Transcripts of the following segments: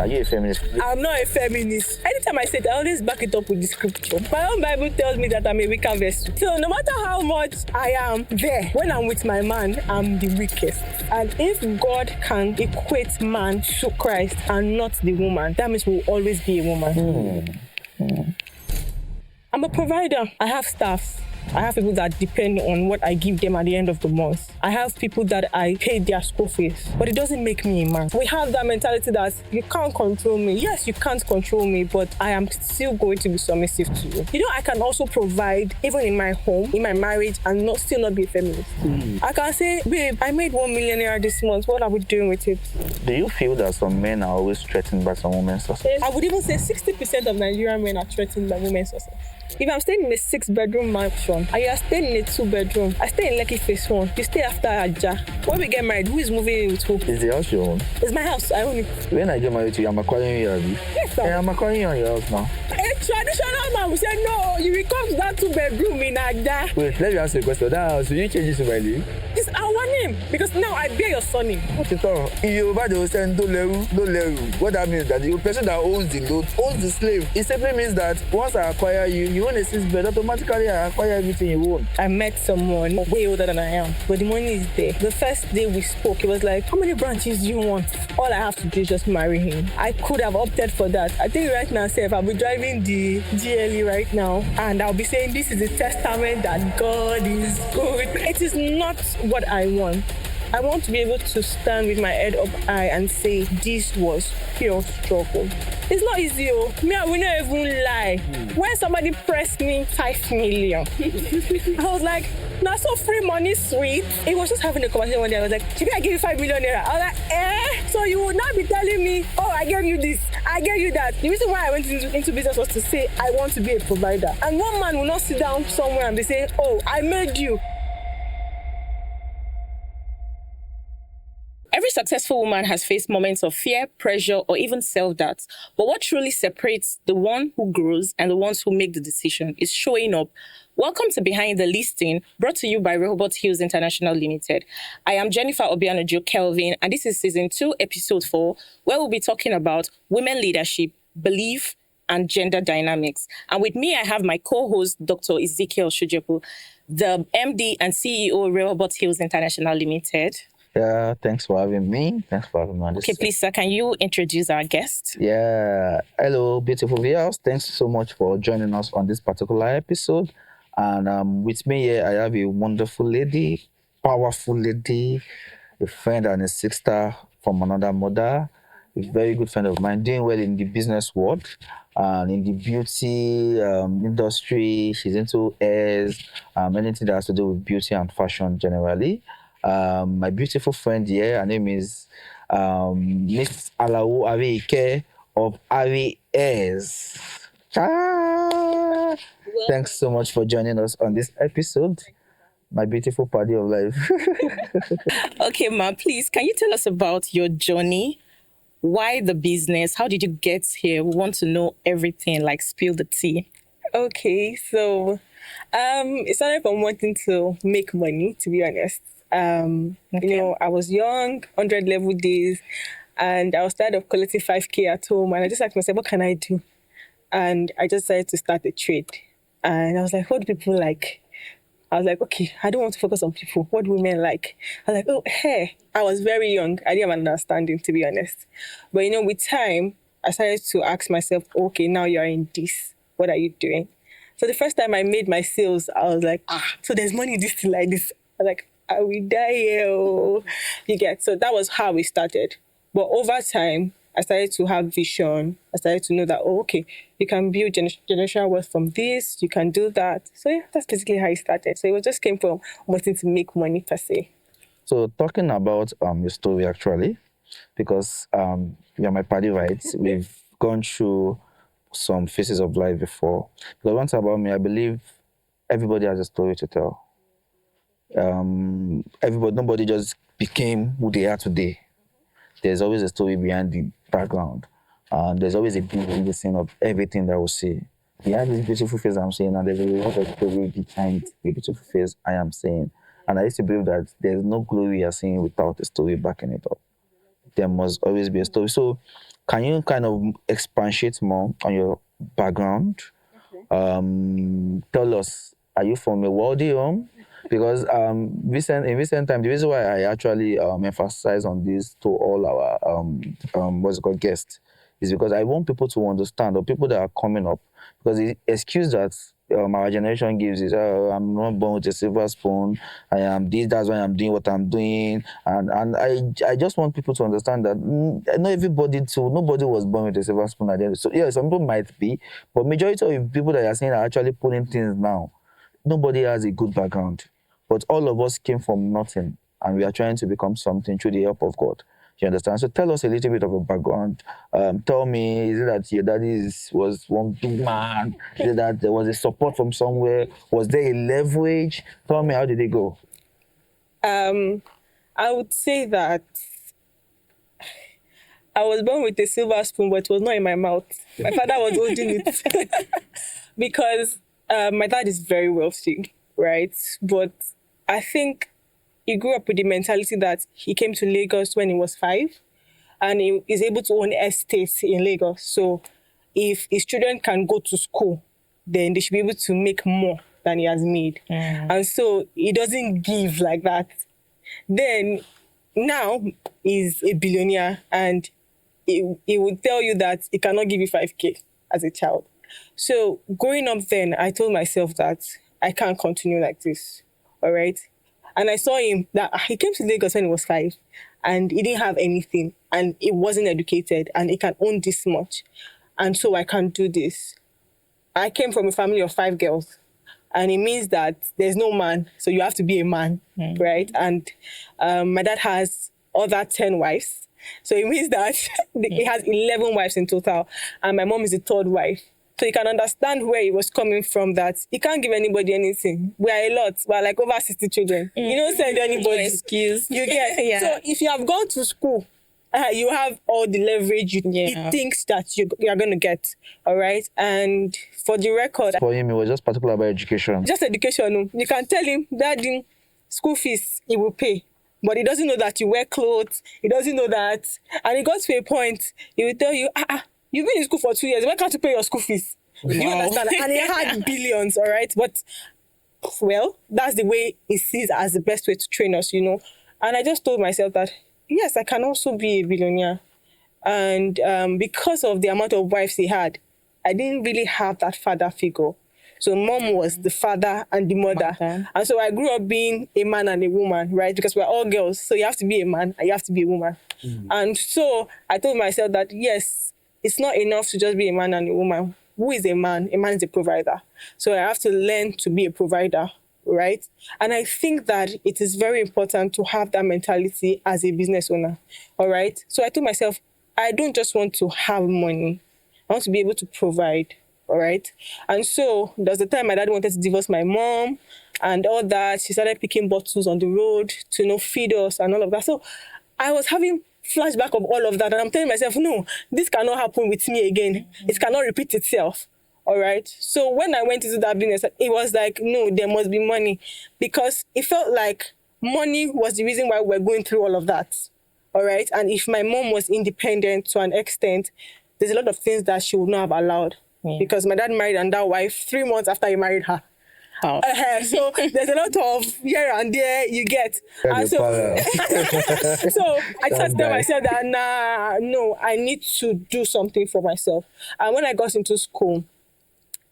Are you a feminist? I'm not a feminist. Anytime I say it, I always back it up with the scripture. My own Bible tells me that I'm a weaker vessel. So no matter how much I am there, when I'm with my man, I'm the weakest. And if God can equate man to Christ and not the woman, that means we'll always be a woman. I'm a provider. I have staff. I have people that depend on what I give them at the end of the month. I have people that I pay their school fees, but it doesn't make me a man. We have that mentality that you can't control me. Yes, you can't control me, but I am still going to be submissive to you. You know, I can also provide even in my home, in my marriage, and still not be a feminist. I can say, babe, I made 1 million naira this month. What are we doing with it? Do you feel that some men are always threatened by some women's success? I would even say 60% of Nigerian men are threatened by women's success. If I'm staying in a 6-bedroom mansion and you are staying in a 2-bedroom, I stay in Lekki phase 1. You stay after Aja. When we get married, who is moving in with who? Is the house your own? It's my house. I own it. When I get married to you, I'm acquiring you, Abby. Yes, sir. I'm acquiring you on your house now. A traditional man will say, no, you will come to that 2-bedroom in Aja. Wait, let me ask you a question. That house, will you change it to my name? It's our name because now I bear your surname. What is all? In Yoruba, they will say, no leru. What that means that the person that owns the load owns the slave. It simply means that once I acquire you, you own a 6-bed, automatically I acquire everything you own. I met someone way older than I am, but the money is there. The first day we spoke, it was like, how many branches do you want? All I have to do is just marry him. I could have opted for that. I think right now, Seth, I'll be driving the GLE right now, and I'll be saying this is a testament that God is good. It is not what I want. I want to be able to stand with my head up high and say this was pure struggle. It's not easy, oh. Me, I will not even lie. When somebody pressed me 5 million, I was like, nah, so free money, sweet. He was just having a conversation one day. I was like, should I give you 5 million naira? I was like, So you would not be telling me, oh, I gave you this, I gave you that. The reason why I went into business was to say, I want to be a provider. And one man will not sit down somewhere and be saying, oh, I made you. Every successful woman has faced moments of fear, pressure, or even self-doubt. But what truly separates the one who grows and the ones who make the decision is showing up. Welcome to Behind the Listing, brought to you by Rehoboth Hills International Limited. I am Jennifer Obianojo Kelvin, and this is Season 2, Episode 4, where we'll be talking about women leadership, belief, and gender dynamics. And with me, I have my co-host, Dr. Ezekiel Shujepu, the MD and CEO, Rehoboth Hills International Limited. Yeah, thanks for having me. Okay, please, sir, can you introduce our guest? Yeah, hello, beautiful viewers. Thanks so much for joining us on this particular episode. And with me here, I have a wonderful lady, powerful lady, a friend and a sister from another mother, a very good friend of mine, doing well in the business world and in the beauty industry. She's into hairs, anything that has to do with beauty and fashion generally. My beautiful friend here, her name is Miss Alao Arike of Ari Airs. Thanks so much for joining us on this episode, my beautiful party of life. Okay, ma, please, can you tell us about your journey? Why the business? How did you get here? We want to know everything, like spill the tea. Okay, so it started from wanting to make money, to be honest. You know, I was young, 100 level days, and I was tired of collecting 5K at home. And I just asked myself, what can I do? And I just decided to start a trade. And I was like, what do people like? I was like, okay, I don't want to focus on people. What do women like? I was like, oh, hair. I was very young. I didn't have an understanding, to be honest. But, you know, with time, I started to ask myself, okay, now you're in this. What are you doing? So the first time I made my sales, I was like, so there's money in this thing like this. I was like, I will die here. Oh. You get, so that was how we started. But over time, I started to have vision. I started to know that, oh, okay, you can build generational wealth from this, you can do that. So yeah, that's basically how it started. So it just came from wanting to make money per se. So talking about your story actually, because you're my party, right? We've gone through some phases of life before. Because one thing about me, I believe everybody has a story to tell. Nobody just became who they are today. There's always a story behind the background. There's always a beautiful scene of everything that we see. Behind this beautiful face I'm saying, and there's a lot of story behind the beautiful face I am saying. And I used to believe that there's no glory you're seeing without a story backing it up. There must always be a story. So Can you kind of expatiate more on your background? Tell us, are you from a wealthy home? Because in recent time, the reason why I actually emphasize on this to all our what's it called guests is because I want people to understand, or people that are coming up, because the excuse that our generation gives is, I'm not born with a silver spoon. I am this. That's why I'm doing what I'm doing, and I just want people to understand that not everybody too. Nobody was born with a silver spoon at the end. So yeah, some people might be, but majority of the people that you're seeing are actually pulling things now. Nobody has a good background, but all of us came from nothing, and we are trying to become something through the help of God. You understand? So tell us a little bit of a background. Tell me, is it that your daddy was one big man? Is it that there was a support from somewhere? Was there a leverage? Tell me, how did it go? Um, I would say that I was born with a silver spoon, but it was not in my mouth. My father was holding it because my dad is very wealthy, right? But I think he grew up with the mentality that he came to Lagos when he was 5, and he is able to own estates in Lagos. So if his children can go to school, then they should be able to make more than he has made. And so he doesn't give like that. Then now he's a billionaire, and he would tell you that he cannot give you 5K as a child. So growing up then, I told myself that I can't continue like this. All right. And I saw him that he came to Lagos when he was 5, and he didn't have anything, and he wasn't educated, and he can own this much. And so I can't do this. I came from a family of 5 girls, and it means that there's no man, so you have to be a man, right? And my dad has other 10 wives, so it means that he has 11 wives in total, and my mom is the third wife. So you can understand where he was coming from, that he can't give anybody anything. We are a lot. We're like over 60 children. You don't send anybody. No excuse. You get Yeah. So if you have gone to school, you have all the leverage he thinks that you are going to get. All right. And for the record, For him, it was just particular about education. just education. You can tell him that the school fees he will pay, but he doesn't know that you wear clothes. He doesn't know that. And he got to a point, he will tell you, you've been in school for 2 years. Why can't you pay your school fees? You understand? And he had billions, all right? But, well, that's the way he sees as the best way to train us, you know? And I just told myself that, yes, I can also be a billionaire. And because of the amount of wives he had, I didn't really have that father figure. So mom was the father and the mother. And so I grew up being a man and a woman, right? Because we're all girls. So you have to be a man and you have to be a woman. And so I told myself that, yes, it's not enough to just be a man and a woman. Who is a man? A man is a provider. So I have to learn to be a provider, right? And I think that it is very important to have that mentality as a business owner, all right? So I told myself, I don't just want to have money. I want to be able to provide, all right? And so there was the time my dad wanted to divorce my mom and all that. She started picking bottles on the road to, feed us and all of that. So I was having flashback of all of that, and I'm telling myself, no, this cannot happen with me again. It cannot repeat itself. All right. So when I went into that business, it was like, no, there must be money, because it felt like money was the reason why we're going through all of that. All right. And if my mom was independent to an extent, there's a lot of things that she would not have allowed, because my dad married another wife 3 months after he married her. Oh. So there's a lot of here and there you get. And so, so I just tell myself that, no, I need to do something for myself. And when I got into school,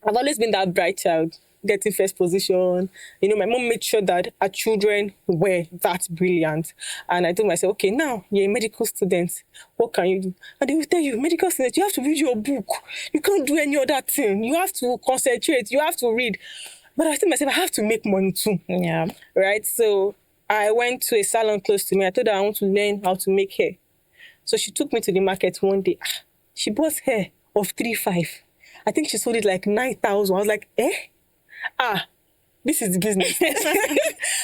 I've always been that bright child, getting first position. My mom made sure that our children were that brilliant. And I told myself, okay, now you're a medical student. What can you do? And they will tell you, medical student, you have to read your book. You can't do any other thing. You have to concentrate. You have to read. But I told myself, I have to make money too. Yeah. Right? So I went to a salon close to me. I told her I want to learn how to make hair. So she took me to the market one day. She bought hair of 3,500. I think she sold it like 9,000. I was like, this is the business.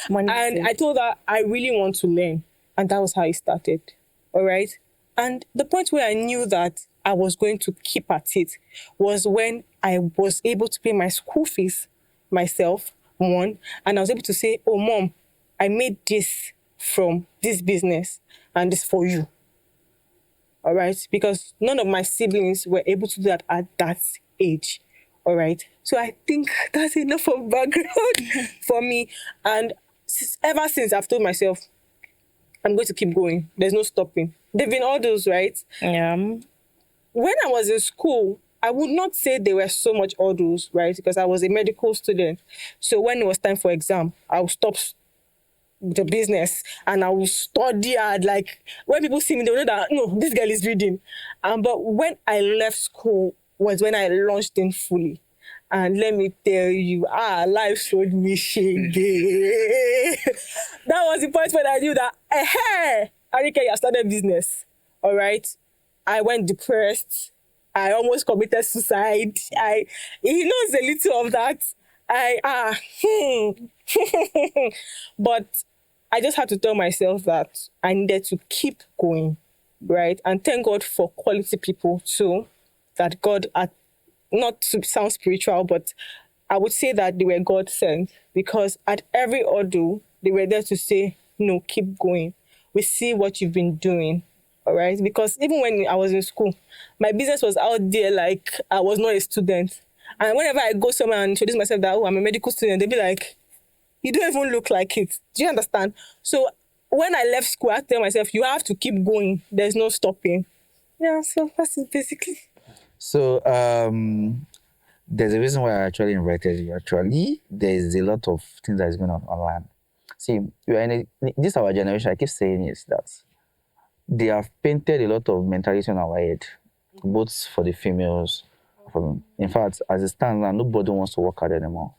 And I told her I really want to learn. And that was how it started. All right? And the point where I knew that I was going to keep at it was when I was able to pay my school fees myself, one, and I was able to say, oh, mom, I made this from this business, and it's for you. all right? Because none of my siblings were able to do that at that age, all right? So I think that's enough of background for me. And ever since I've told myself, I'm going to keep going. There's no stopping. There've been all those, right? Yeah. When I was in school, I would not say there were so much hurdles, right? Because I was a medical student. So when it was time for exam, I would stop the business and I will study hard. Like when people see me, they will know that no, this girl is reading. But when I left school was when I launched in fully. And let me tell you, life showed me shade. That was the point when I knew that, hey, Arike, you started business. All right. I went depressed. I almost committed suicide. He knows a little of that. But I just had to tell myself that I needed to keep going, right? And thank God for quality people too, that God had, not to sound spiritual, but I would say that they were God sent, because at every ordeal, they were there to say, no, keep going. We see what you've been doing. All right. Because even when I was in school, my business was out there like I was not a student. And whenever I go somewhere and introduce myself that, oh, I'm a medical student, they'll be like, you don't even look like it. Do you understand? So when I left school, I tell myself, you have to keep going. There's no stopping. Yeah, so that's it basically. So there's a reason why I actually invited you. Actually, there's a lot of things that is going on online. See, we are in this our generation. I keep saying is that they have painted a lot of mentality on our head, both for the females. In fact, as it stands now, nobody wants to work hard anymore.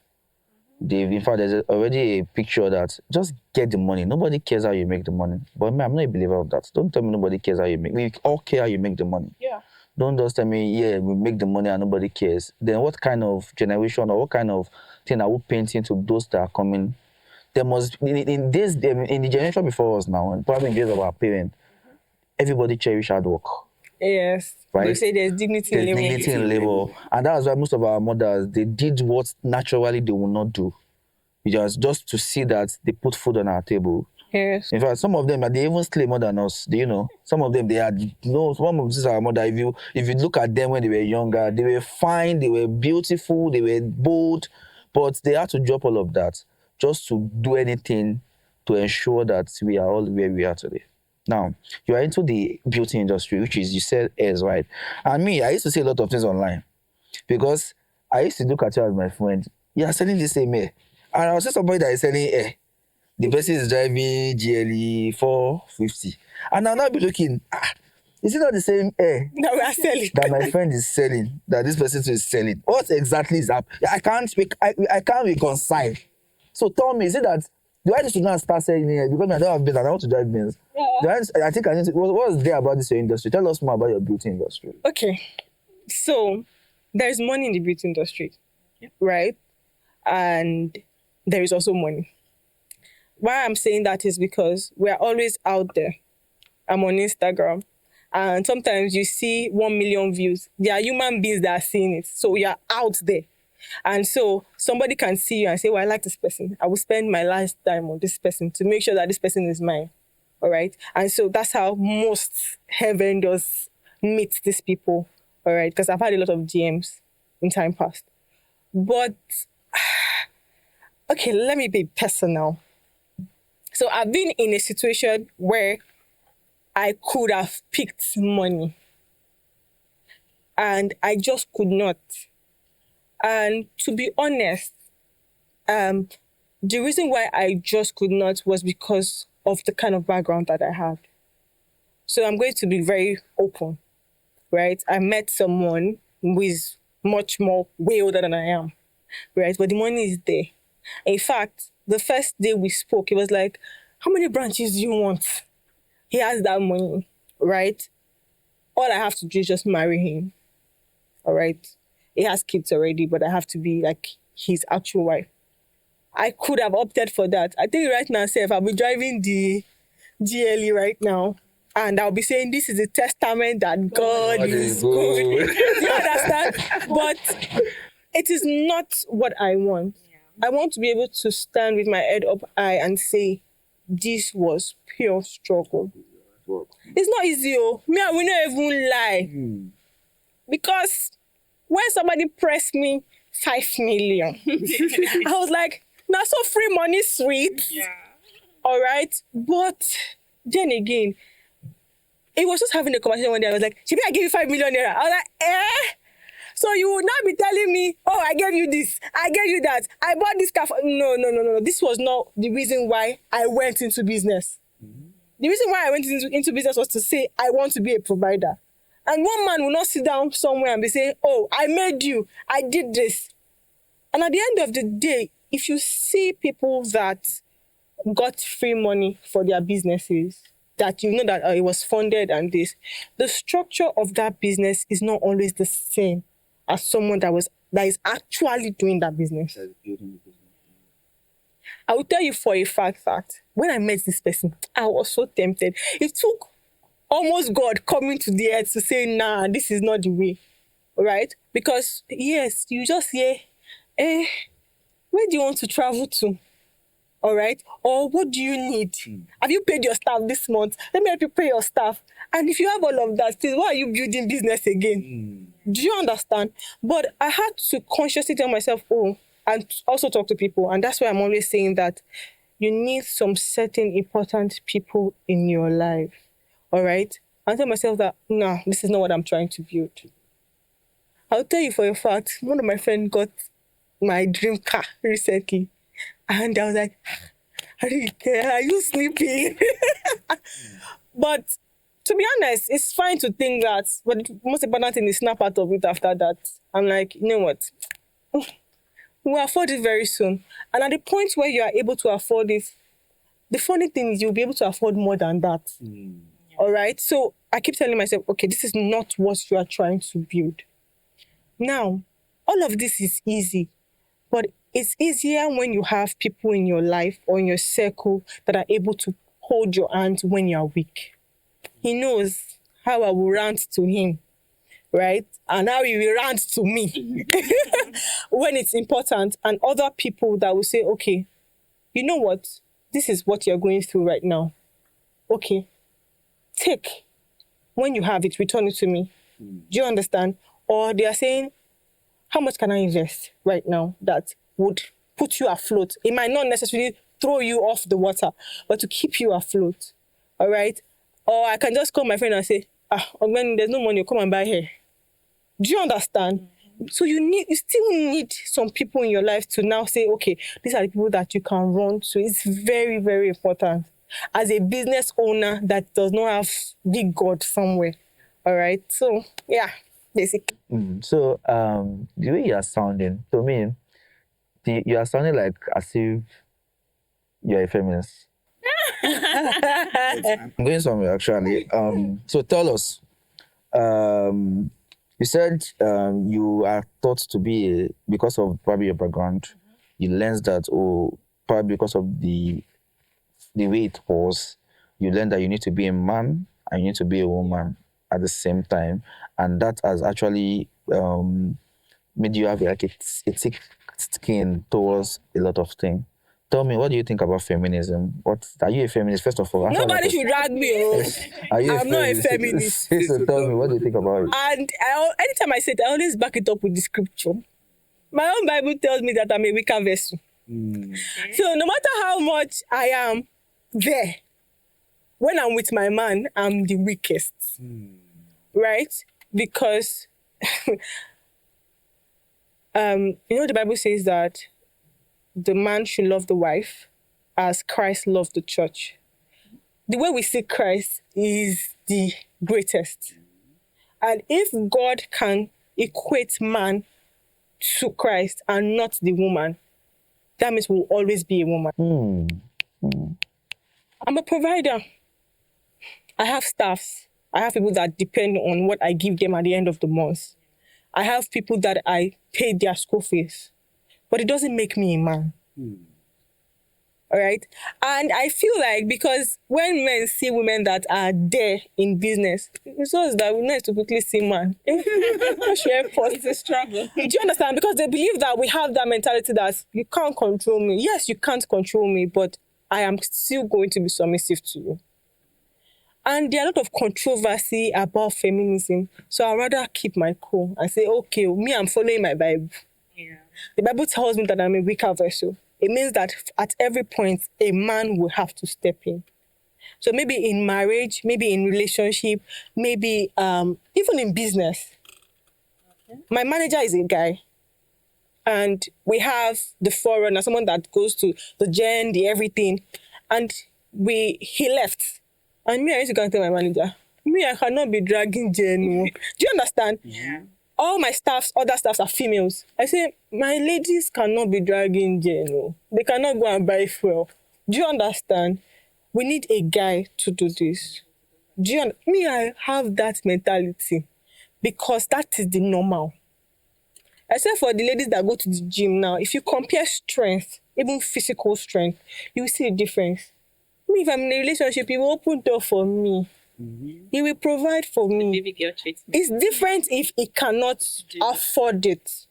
In fact, there's already a picture that just get the money. Nobody cares how you make the money. But me, I'm not a believer of that. Don't tell me nobody cares how you make. We all care how you make the money. Yeah. Don't just tell me, yeah, we make the money and nobody cares. Then what kind of generation or what kind of thing are we painting to those that are coming? There must in the generation before us now, and probably in the days of our parents, everybody cherish hard work. Yes. Right? They say there's dignity There's in labor. dignity in labor. And that's why most of our mothers, they did what naturally they would not do. Just to see that they put food on our table. Yes. In fact, some of them, they even slay more than us. Do you know? Some of them, they had no. Some of these are our mother. If you look at them when they were younger, they were fine, they were beautiful, they were bold, but they had to drop all of that just to do anything to ensure that we are all where we are today. Now, you are into the beauty industry, which is, you said, is right. And me, I used to see a lot of things online because I used to look at you as my friend. You are selling the same hair. And I was just somebody that is selling hair. The person is driving GLE 450. And I'll not be looking, is it not the same hair Now we are selling. that my friend is selling, that this person is selling? What exactly is that? I can't reconcile. So tell me, is it that, do I need to now start selling it? Because I don't have business, I want to drive business. Yeah. I think I need to, what's there about this industry? Tell us more about your beauty industry. Okay. So there's money in the beauty industry, right? And there is also money. Why I'm saying that is because we're always out there. I'm on Instagram. And sometimes you see 1 million views. There are human beings that are seeing it. So you're out there. And so somebody can see you and say, well, I like this person. I will spend my lifetime on this person to make sure that this person is mine. All right. And so that's how most hair vendors meet these people. All right. Because I've had a lot of DMs in time past. But, okay, let me be personal. So I've been in a situation where I could have picked money and I just could not. And to be honest, the reason why I just could not was because of the kind of background that I had. So I'm going to be very open, right? I met someone who is much more way older than I am, right? But the money is there. In fact, the first day we spoke, it was like, how many branches do you want? He has that money, right? All I have to do is just marry him, all right? He has kids already, but I have to be like his actual wife. I could have opted for that. I think right now, Seth, I'll be driving the GLE right now, and I'll be saying this is a testament that God is good. Do you understand? But it is not what I want. I want to be able to stand with my head up high and say, this was pure struggle. It's not easy, oh. Me, I will not even lie. Because when somebody pressed me 5 million, I was like, now so free money sweet. Yeah. All right. But then again, it was just having a conversation one day. I was like, Chibi, I give you 5 million naira. I was like, eh? So you would not be telling me, oh, I gave you this, I gave you that, I bought this car. No. This was not the reason why I went into business. The reason why I went into business was to say, I want to be a provider. And one man will not sit down somewhere and be saying, oh, I made you, I did this. And at the end of the day, if you see people that got free money for their businesses, that you know that it was funded and this, the structure of that business is not always the same as someone that is actually doing that business. I will tell you for a fact that when I met this person, I was so tempted. It took almost God coming to the earth to say, nah, this is not the way. All right? Because, yes, you just hear, where do you want to travel to? All right? Or what do you need? Have you paid your staff this month? Let me help you pay your staff. And if you have all of that, still, why are you building business again? Do you understand? But I had to consciously tell myself, and also talk to people. And that's why I'm always saying that you need some certain important people in your life. All right? I tell myself that, no, this is not what I'm trying to build. I'll tell you for a fact, one of my friends got my dream car recently. And I was like, are you sleeping? But to be honest, it's fine to think that, but the most important thing is snap out of it after that. I'm like, you know what? We'll afford it very soon. And at the point where you are able to afford it, the funny thing is you'll be able to afford more than that. All right? So I keep telling myself, okay, this is not what you are trying to build. Now, all of this is easy, but it's easier when you have people in your life or in your circle that are able to hold your hand when you are weak. He knows how I will rant to him, right? And how he will rant to me when it's important. And other people that will say, okay, you know what? This is what you're going through right now. Okay, take. When you have it, return it to me. Do you understand? Or they are saying, how much can I invest right now that would put you afloat? It might not necessarily throw you off the water, but to keep you afloat. All right? Or I can just call my friend and say, when there's no money, come and buy hair. Do you understand? So you still need some people in your life to now say, okay, these are the people that you can run to. It's very, very important. As a business owner that does not have big God somewhere. All right? So, yeah, basically. So, the way you are sounding, to me, you are sounding like as if you're a feminist. I'm going somewhere, actually. So tell us, you said you are taught to be, because of probably your background, you learned that, probably because of the way it was, you learned that you need to be a man and you need to be a woman at the same time. And that has actually made you have like a thick skin towards a lot of things. Tell me, what do you think about feminism? Are you a feminist, first of all? Nobody should drag me. I'm not a feminist. So tell me, what do you think about it? And anytime I say it, I always back it up with the scripture. My own Bible tells me that I'm a weaker vessel. So no matter how much I am there, when I'm with my man, I'm the weakest. Right? Because, the Bible says that the man should love the wife as Christ loved the church. The way we see Christ is the greatest. And if God can equate man to Christ and not the woman, that means we'll always be a woman. I'm a provider. I have staffs. I have people that depend on what I give them at the end of the month. I have people that I pay their school fees. But it doesn't make me a man. All right? And I feel like, because when men see women that are there in business, it's us that we need to quickly see man. It's a struggle. Do you understand? Because they believe that we have that mentality that you can't control me. Yes, you can't control me, but I am still going to be submissive to you. And there are a lot of controversy about feminism. So I'd rather keep my cool and say, okay, me, I'm following my Bible. Yeah. The Bible tells me that I'm a weaker vessel. It means that at every point, a man will have to step in. So maybe in marriage, maybe in relationship, maybe even in business. Okay. My manager is a guy. And we have the forerunner, someone that goes to the gen, the everything. And he left. And me, I used to go and tell my manager, me, I cannot be dragging Jen. Do you understand? Yeah. All my other staffs are females. I say, my ladies cannot be dragging Jen. They cannot go and buy fuel. Do you understand? We need a guy to do this. Me, I have that mentality because that is the normal. Except for the ladies that go to the gym now, if you compare strength, even physical strength, you will see a difference. Me, if I'm in a relationship, he will open door for me. Mm-hmm. He will provide for me. Baby girl treatment. It's different if he cannot afford it.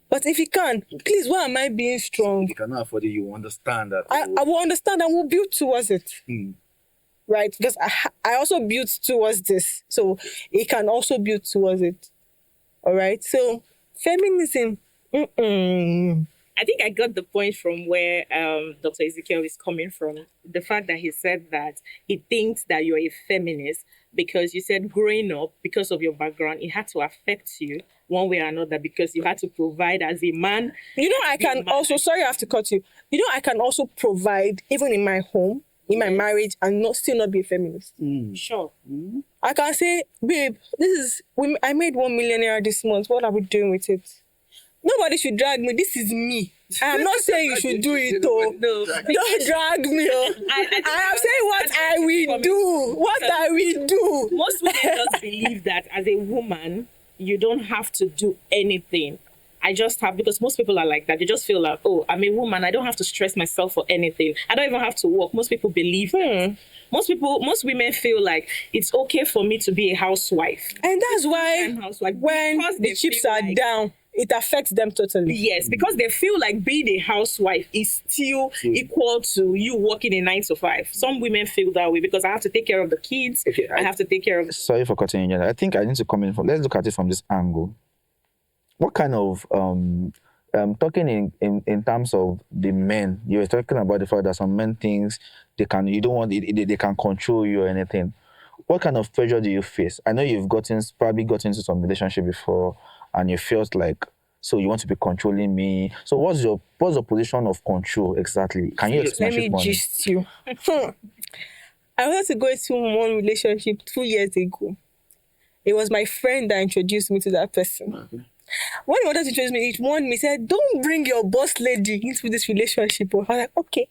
But if he can, please, why am I being strong? If you cannot afford it, you will understand that. I will understand and we'll build towards it. Right? Because I also built towards this. So he can also build towards it. All right? So feminism. I think I got the point from where Dr. Ezekiel is coming from. The fact that he said that he thinks that you're a feminist because you said growing up, because of your background, it had to affect you one way or another because you had to provide as a man. You know, I can also, sorry, I have to cut you. You know, I can also provide even in my home, in my marriage, and still not be a feminist. Sure. I can say, babe, I made 1 millionaire this month. What are we doing with it? Nobody should drag me. This is me. I am not saying you should do it, though. No. Don't drag me. I am saying what I will do. What I will do. Most women just believe that as a woman, you don't have to do anything. I just have, because most people are like that. They just feel like, oh, I'm a woman. I don't have to stress myself for anything. I don't even have to work. Most people believe that. Most women feel like it's okay for me to be a housewife. And that's why when the chips are down, it affects them totally. Yes, because they feel like being a housewife is still equal to you working a 9 to 5. Some women feel that way because I have to take care of the kids. Okay, I have to take care of... Sorry for cutting you. I think I need to come in from... Let's look at it from this angle. What kind of... talking in terms of the men, you were talking about the fact that some men things they can control you or anything. What kind of pressure do you face? I know you've probably gotten into some relationship before and you felt like, so you want to be controlling me. So what's your position of control exactly? Can you explain? Let me gist you. I wanted to go into one relationship 2 years ago. It was my friend that introduced me to that person. Okay. When he wanted to introduce me, he warned me, said, don't bring your boss lady into this relationship. I was like, okay,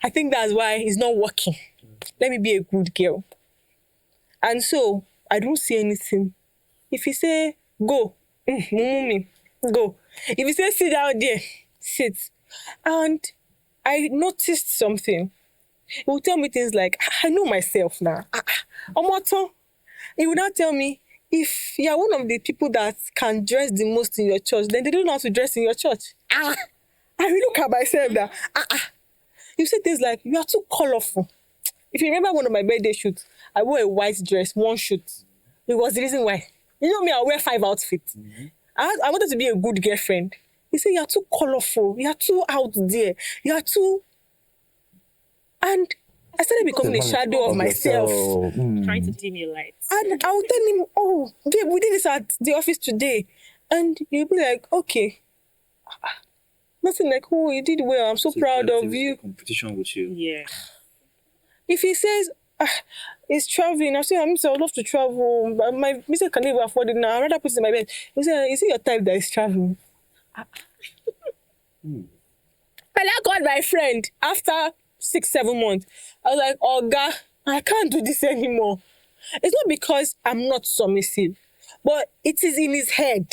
I think that's why it's not working. Let me be a good girl. And so, I don't see anything. If he say, go, go. If he say, sit down there, sit. And I noticed something. He would tell me things like, I know myself now. He would not tell me, if you're one of the people that can dress the most in your church, then they don't know how to dress in your church. I will look at myself that, You say things like, you are too colorful. If you remember one of my birthday shoots, I wore a white dress, one shoot. It was the reason why. You know me, I wear 5 outfits. I wanted to be a good girlfriend. He said, you're too colorful. You're too out there. You're too... And I started becoming a shadow of myself. Trying to dim your lights. And I would tell him, oh, babe, we did this at the office today. And he'll be like, okay. Nothing like, oh, you did well. I'm so proud of you. Competition with you. Yeah. If he says, he's traveling, I say, I would love to travel. My Mr. can never afford it now. I'd rather put it in my bed. He said, is it your type that is traveling? And I got my friend after 6-7 months. I was like, oh God, I can't do this anymore. It's not because I'm not submissive, but it is in his head.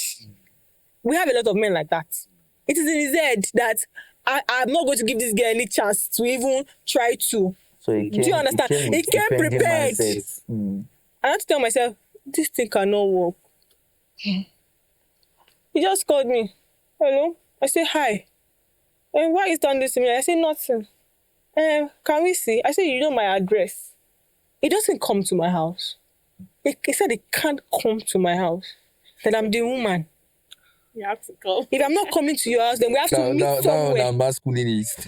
We have a lot of men like that. It is in his head that I'm not going to give this girl any chance to even try to. So do you understand? He came prepared. I had to tell myself, this thing cannot work. He just called me. Hello? I said, hi. And why is done this to me? I said, nothing. Can we see? I said, you know my address. He doesn't come to my house. He said he can't come to my house. That I'm the woman. You have to go. If I'm not coming to your house, then we have to meet somewhere. Masculinist.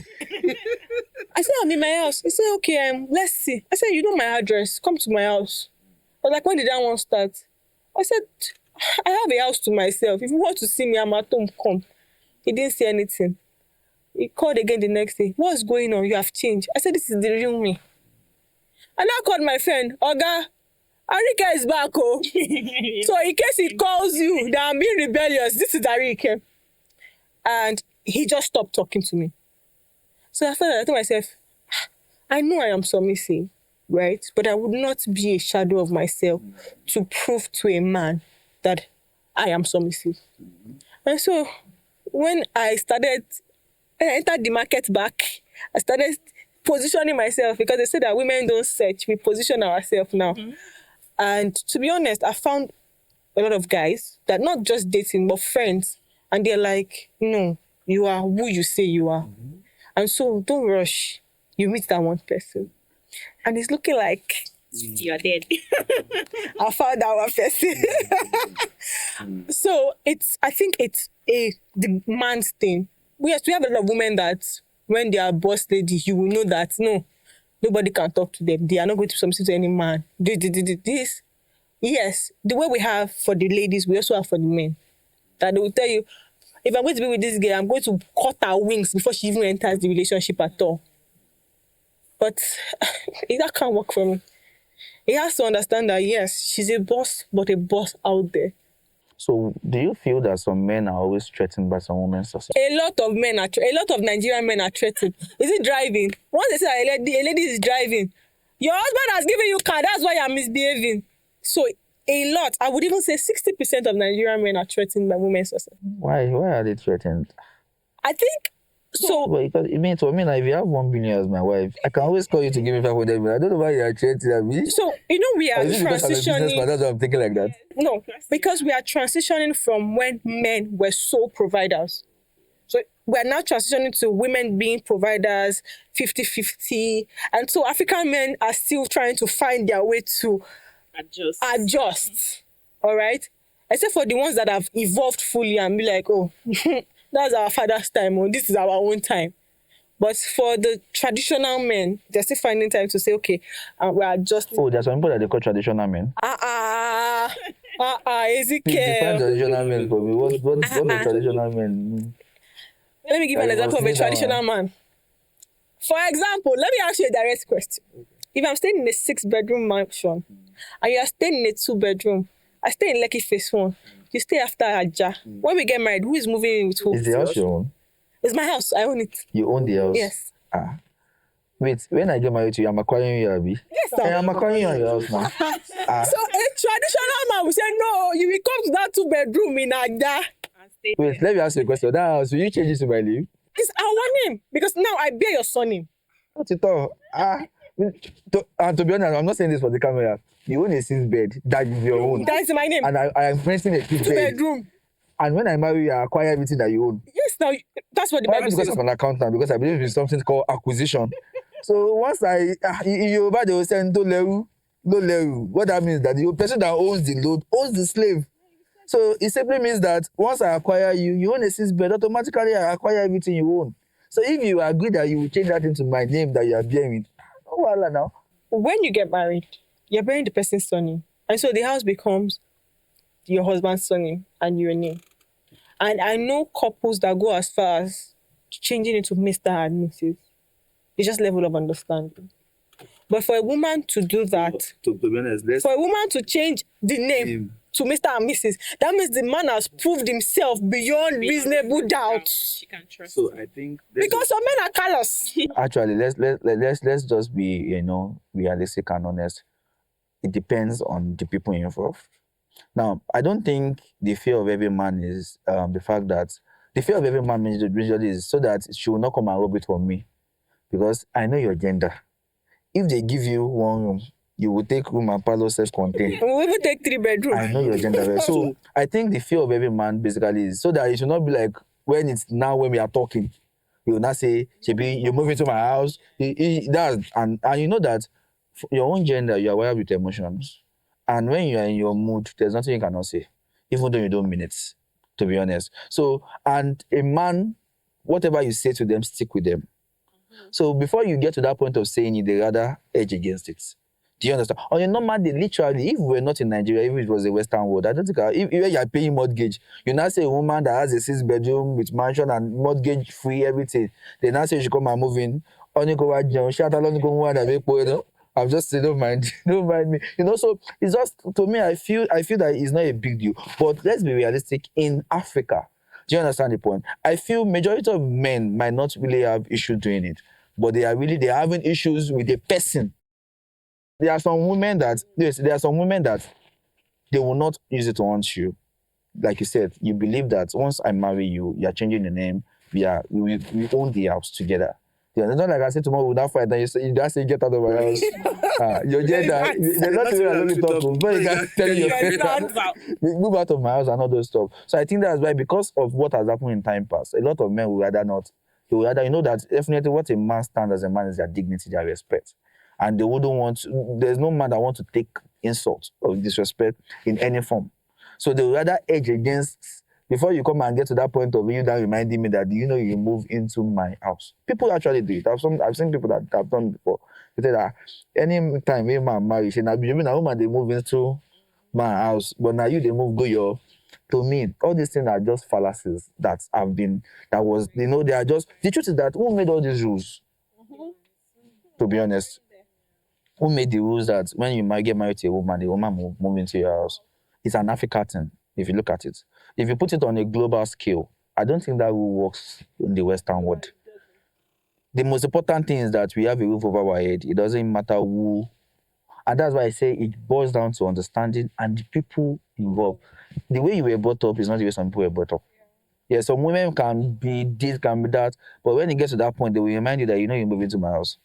I said, I'm in my house. He said, okay, let's see. I said, you know my address. Come to my house. But like, when did that one start? I said, I have a house to myself. If you want to see me, I'm at home, come. He didn't say anything. He called again the next day. What's going on? You have changed. I said, this is the real me. And I called my friend, Oga, Arike is back, oh. So in case he calls you that I'm being rebellious, this is Arike. And he just stopped talking to me. So I thought to myself, I know I am submissive, right? But I would not be a shadow of myself to prove to a man that I am submissive. And so when I entered the market back, I started positioning myself, because they say that women don't search, we position ourselves now. And to be honest, I found a lot of guys that not just dating, but friends. And they're like, no, you are who you say you are. And so don't rush. You meet that one person. And it's looking like You're dead. I found that one person. So I think it's the man's thing. Yes, we have a lot of women that when they are boss lady, you will know that no, nobody can talk to them. They are not going to submit to any man. This. Yes, the way we have for the ladies, we also have for the men. That they will tell you, if I'm going to be with this girl, I'm going to cut her wings before she even enters the relationship at all. But that can't work for me. He has to understand that, yes, she's a boss, but a boss out there. So, do you feel that some men are always threatened by some women's success? A lot of Nigerian men are threatened. Is it driving? Once they say a lady is driving, your husband has given you car, that's why you're misbehaving. So a lot, I would even say 60% of Nigerian men are threatened by women's success. Why are they threatened? I think so. Well, because it means to me, like, if you have 1 billion as my wife, I can always call you to give me 500 million. I don't know why you are threatening me. So we are Is it because I'm a businessman? transitioning. That's why I'm thinking like that. No, because we are transitioning from when men were sole providers. So we are now transitioning to women being providers, 50-50. And so African men are still trying to find their way to adjust. All right? Except for the ones that have evolved fully and be like, oh, that's our father's time, or this is our own time. But for the traditional men, they're still finding time to say, okay, we're adjusting. Oh, there's some people that they call traditional men. Ezekiel. Define traditional men for me. What does traditional men mean? Let me give you an example of a traditional man. For example, let me ask you a direct question. If I'm staying in a 6-bedroom mansion and you are staying in a 2-bedroom, I stay in Lekki Phase 1. You stay after Aja. When we get married, who is moving in with who? Is the house your own? It's my house. I own it. You own the house? Yes. Wait, when I get married to you, I'm acquiring you, Abby? Yes, I sir. am acquiring you on your house now. So a traditional man will say, no, you will come to that 2-bedroom in Aja. Wait, let me ask you a question. That house, will you change it to my name? It's our name. Because now I bear your surname. Not at all. To be honest, I'm not saying this for the camera. You own a 6-bed. That is your own. That is my name. And I am renting a 2-bed. 2-bedroom. And when I marry you, I acquire everything that you own. Yes, now that's what the Probably Bible because says. I'm an accountant, because I believe in something called acquisition. So once in Yoruba, they will say, no leru. What that means that the person that owns the load owns the slave. So it simply means that once I acquire you, you own a 6-bed, automatically I acquire everything you own. So if you agree that you will change that into my name that you are bearing, no wala now. When you get married, you're bearing the person's surname. And so the house becomes your husband's surname and your name. And I know couples that go as far as changing it to Mr. and Mrs. It's just level of understanding. But for a woman to do that, To be honest, for a woman to change the name to Mr. and Mrs., that means the man has proved himself beyond reasonable doubt. She can trust. So I think Because some men are callous. actually let's just be realistic and honest. It depends on the people involved. Now, I don't think the fear of every man is the fact that the fear of every man usually is so that she will not come and rob it from me, because I know your gender. If they give you 1 room, you will take room and parlor self-contained. We will take 3 bedrooms. I know your gender. Well. So I think the fear of every man basically is so that it should not be like when we are talking, you will not say, Shebi, you move into my house. And you know that your own gender, you are wired with emotions. And when you are in your mood, there's nothing you cannot say, even though you don't mean it, to be honest. So, and a man, whatever you say to them, stick with them. So before you get to that point of saying it, they rather edge against it. Do you understand? On a normal day, literally, if we're not in Nigeria, if it was a Western world, I don't think if you're paying mortgage, you now say a woman that has a 6 bedroom with mansion and mortgage free, everything, they now say you should come and move in. Only go out, shout out, only go one and make you know. I'm just saying, don't mind, don't mind me. You know, so it's just to me, I feel that it's not a big deal. But let's be realistic. In Africa, do you understand the point? I feel majority of men might not really have issues doing it, but they're having issues with the person. There are some women that yes, there are some women that they will not use it to haunt you. Like you said, you believe that once I marry you, you're changing the name. We own the house together. Yeah, it's not like I said tomorrow we'll not fight and you just say get out of my house. Your gender, they're not even allowed to talk. But you can tell your Move out. move out of my house and all those stuff. So I think that's why, because of what has happened in time past, a lot of men will rather not. They will rather, you know, that definitely what a man stands as a man is their dignity, their respect. And they wouldn't want, there's no man that wants to take insult or disrespect in any form. So they will rather edge against, before you come and get to that point of you that reminding me that, you know, you move into my house. People actually do it. I've seen people that have done before. They say that any time a man marry, say, now you mean a woman they move into my house, but now you they move go your. To me, all these things are just fallacies that have been, that was, you know, they are just, the truth is that who made all these rules? To be honest, who made the rules that when you get married to a woman, the woman move into your house? It's an African thing, if you look at it. If you put it on a global scale, I don't think that rule works in the Western world. The most important thing is that we have a roof over our head. It doesn't matter who. And that's why I say it boils down to understanding and the people involved. The way you were brought up is not the way some people were brought up. Yeah, some women can be this, can be that, but when it gets to that point, they will remind you that you know you're moving to my house.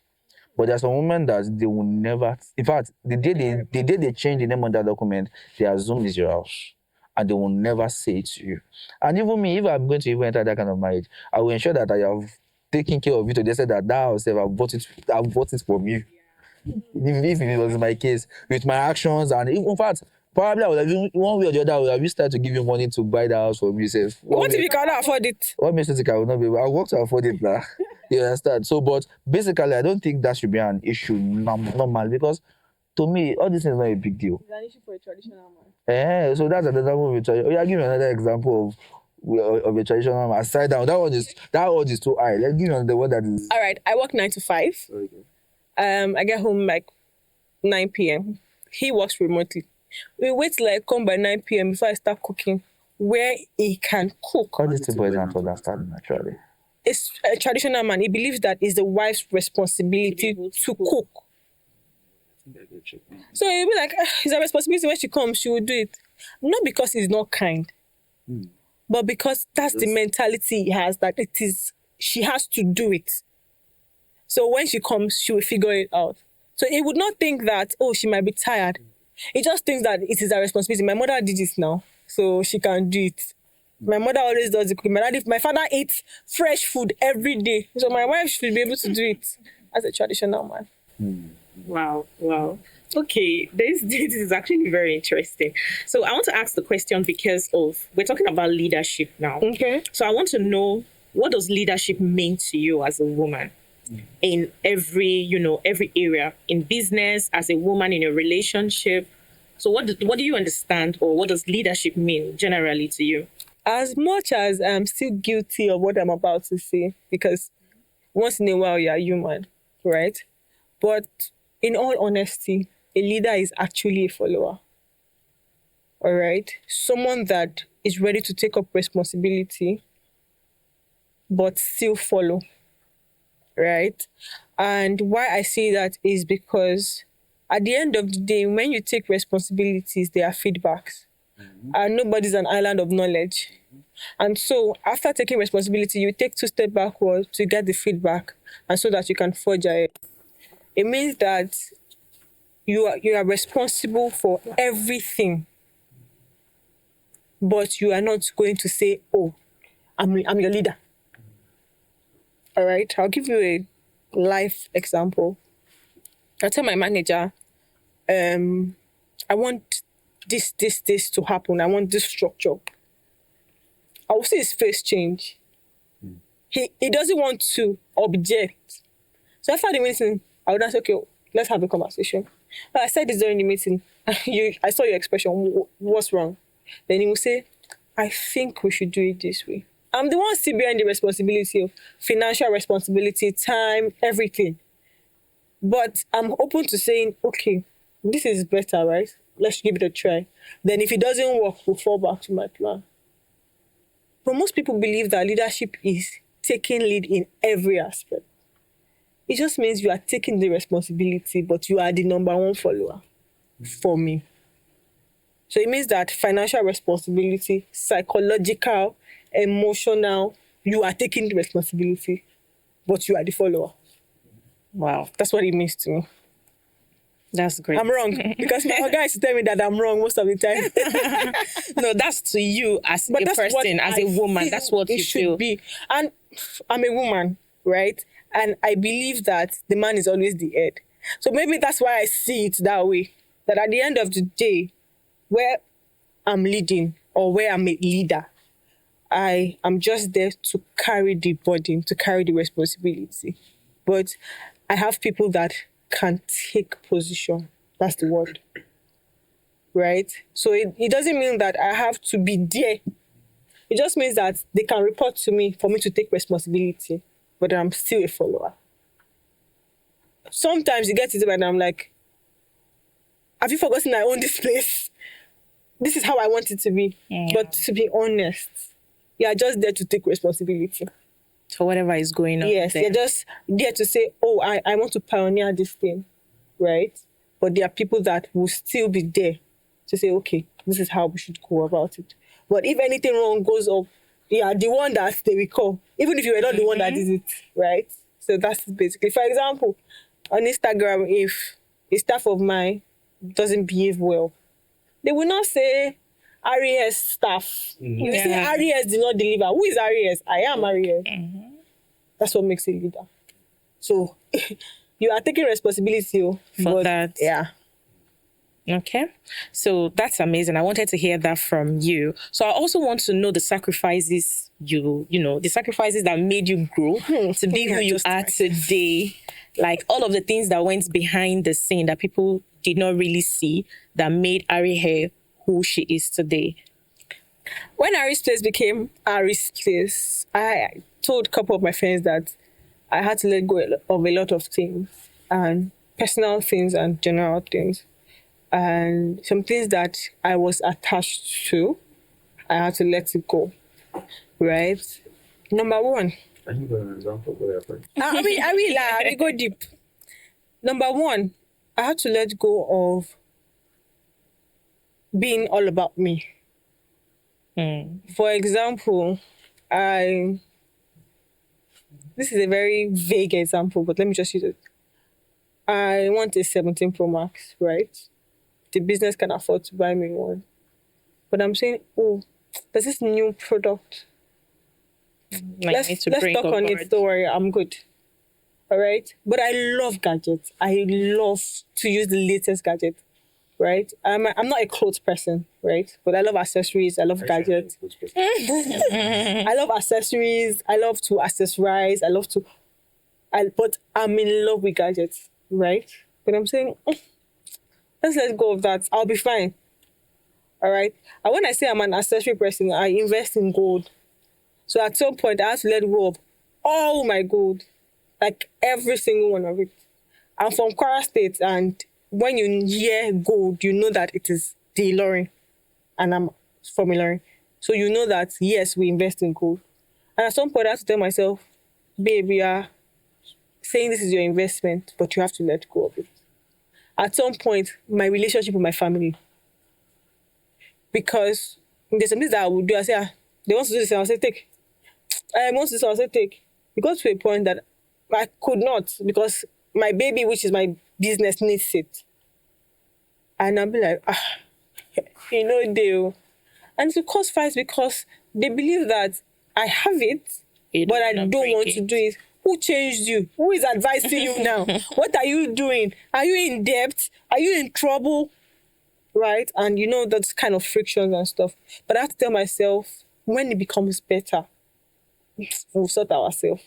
But there are some women that they will never. In fact, the day they change the name on that document, they assume it's your house, and they will never say it to you. And even me, if I'm going to even enter that kind of marriage, I will ensure that I have taken care of it. They said that house, if I've bought it from you. If it was my case, with my actions, and in fact, probably I would have even, one way or the other, I would have used to give you money to buy the house for myself. What if you cannot afford it? What makes you think I will not be able? I work to afford it now. You understand? So, but basically, I don't think that should be an issue normal, because to me, all these things is not a big deal. It's an issue for a traditional man. So that's another one. Oh, yeah, give me another example of a traditional man. Aside down, that one is too high. Let's give me the one that is. All right, I work 9 to 5. Okay. I get home like 9 p.m. He works remotely. We wait till I come by 9 p.m. before I start cooking, where he can cook. All these people don't understand naturally. It's a traditional man. He believes that it's the wife's responsibility to cook. So he'll be like, it's a responsibility. When she comes, she will do it. Not because he's not kind, but because that's the mentality he has, that it is, she has to do it. So when she comes, she will figure it out. So he would not think that, oh, she might be tired. He just thinks that it is her responsibility. My mother did it now, so she can do it. My mother always does the cooking. My father eats fresh food every day. So my wife should be able to do it as a traditional man. Wow. Okay, this is actually very interesting. So I want to ask the question because we're talking about leadership now. Okay. So I want to know, what does leadership mean to you as a woman? In every area, in business, as a woman in a relationship. So what do you understand, or what does leadership mean generally to you? As much as I'm still guilty of what I'm about to say, because once in a while you're human, right? But in all honesty, a leader is actually a follower. All right? Someone that is ready to take up responsibility, but still follow. Right? And why I say that is because at the end of the day, when you take responsibilities, there are feedbacks. And nobody's an island of knowledge. And so after taking responsibility, you take 2 steps backwards to get the feedback, and so that you can forge ahead. It means that you are responsible for everything, but you are not going to say, oh, I'm your leader. All right, I'll give you a life example. I tell my manager, I want this to happen. I want this structure. I will see his face change. He doesn't want to object. So after the meeting, I would ask, okay, let's have a conversation. I said this during the meeting. I saw your expression. What's wrong? Then he will say, I think we should do it this way. I'm the one still bearing the responsibility of financial responsibility, time, everything. But I'm open to saying, okay, this is better, right? Let's give it a try. Then if it doesn't work, we'll fall back to my plan. But most people believe that leadership is taking lead in every aspect. It just means you are taking the responsibility, but you are the number one follower for me. So it means that financial responsibility, psychological, emotional, you are taking the responsibility, but you are the follower. Wow. That's what it means to me. That's great. I'm wrong because my guys tell me that I'm wrong most of the time. No, that's to you as But a that's what person, as I a woman. feel That's what it you should feel. be. And I'm a woman, right? And I believe that the man is always the head. So maybe that's why I see it that way. That at the end of the day, where I'm leading or where I'm a leader, I am just there to carry the burden, to carry the responsibility. But I have people that can take position. That's the word. Right? So it doesn't mean that I have to be there. It just means that they can report to me for me to take responsibility, but I'm still a follower. Sometimes you get to it and I'm like, have you forgotten I own this place? This is how I want it to be. Yeah. But to be honest, you are just there to take responsibility. For whatever is going on. Yes, there. you're just there to say, oh, I want to pioneer this thing, right? But there are people that will still be there to say, okay, this is how we should go about it. But if anything wrong goes up, you are the one that they will call, even if you were not the one that did it, right? So that's basically, for example, on Instagram, if a staff of mine doesn't behave well, they will not say RES staff. You will say RES did not deliver. Who is RES? I am RES. That's what makes a leader. So you are taking responsibility For that. Yeah. Okay. So that's amazing. I wanted to hear that from you. So I also want to know the sacrifices the sacrifices that made you grow to be who you are today. Like all of the things that went behind the scene that people did not really see that made Arihe who she is today. When Ari's Place became Ari's Place, I told a couple of my friends that I had to let go of a lot of things, and personal things and general things. And some things that I was attached to, I had to let it go. Right? Number one. Can you give an example? I will go deep. Number one, I had to let go of being all about me. For example, this is a very vague example, but let me just use it. I want a 17 Pro Max, right? The business can afford to buy me one. But I'm saying, oh, there's this new product. Let's talk on it. Don't worry, I'm good. All right? But I love gadgets. I love to use the latest gadget, right? I'm not a clothes person, right? But I love accessories. I love gadgets. I love accessories. I love to accessorize. But I'm in love with gadgets, right? But I'm saying, let's let go of that. I'll be fine. All right? And when I say I'm an accessory person, I invest in gold. So at some point, I have to let go of all my gold. Like every single one of it. I'm from Kwara State, and when you hear gold, you know that it is the Ilorin. And I'm from Ilorin. So you know that, yes, we invest in gold. And at some point, I have to tell myself, babe, you are saying this is your investment, but you have to let go of it. At some point, my relationship with my family. Because there's something that I would do. I say, they want to do this, and I'll say, take. I want to do this, I'll say, take. It got to a point that I could not, because my baby, which is my business, needs it. And I'll be like, deal. And it will cause fights because they believe that I have it, but I don't want to do it. Who changed you? Who is advising you now? What are you doing? Are you in debt? Are you in trouble? Right? And you know, that's kind of frictions and stuff. But I have to tell myself, when it becomes better, we'll sort ourselves.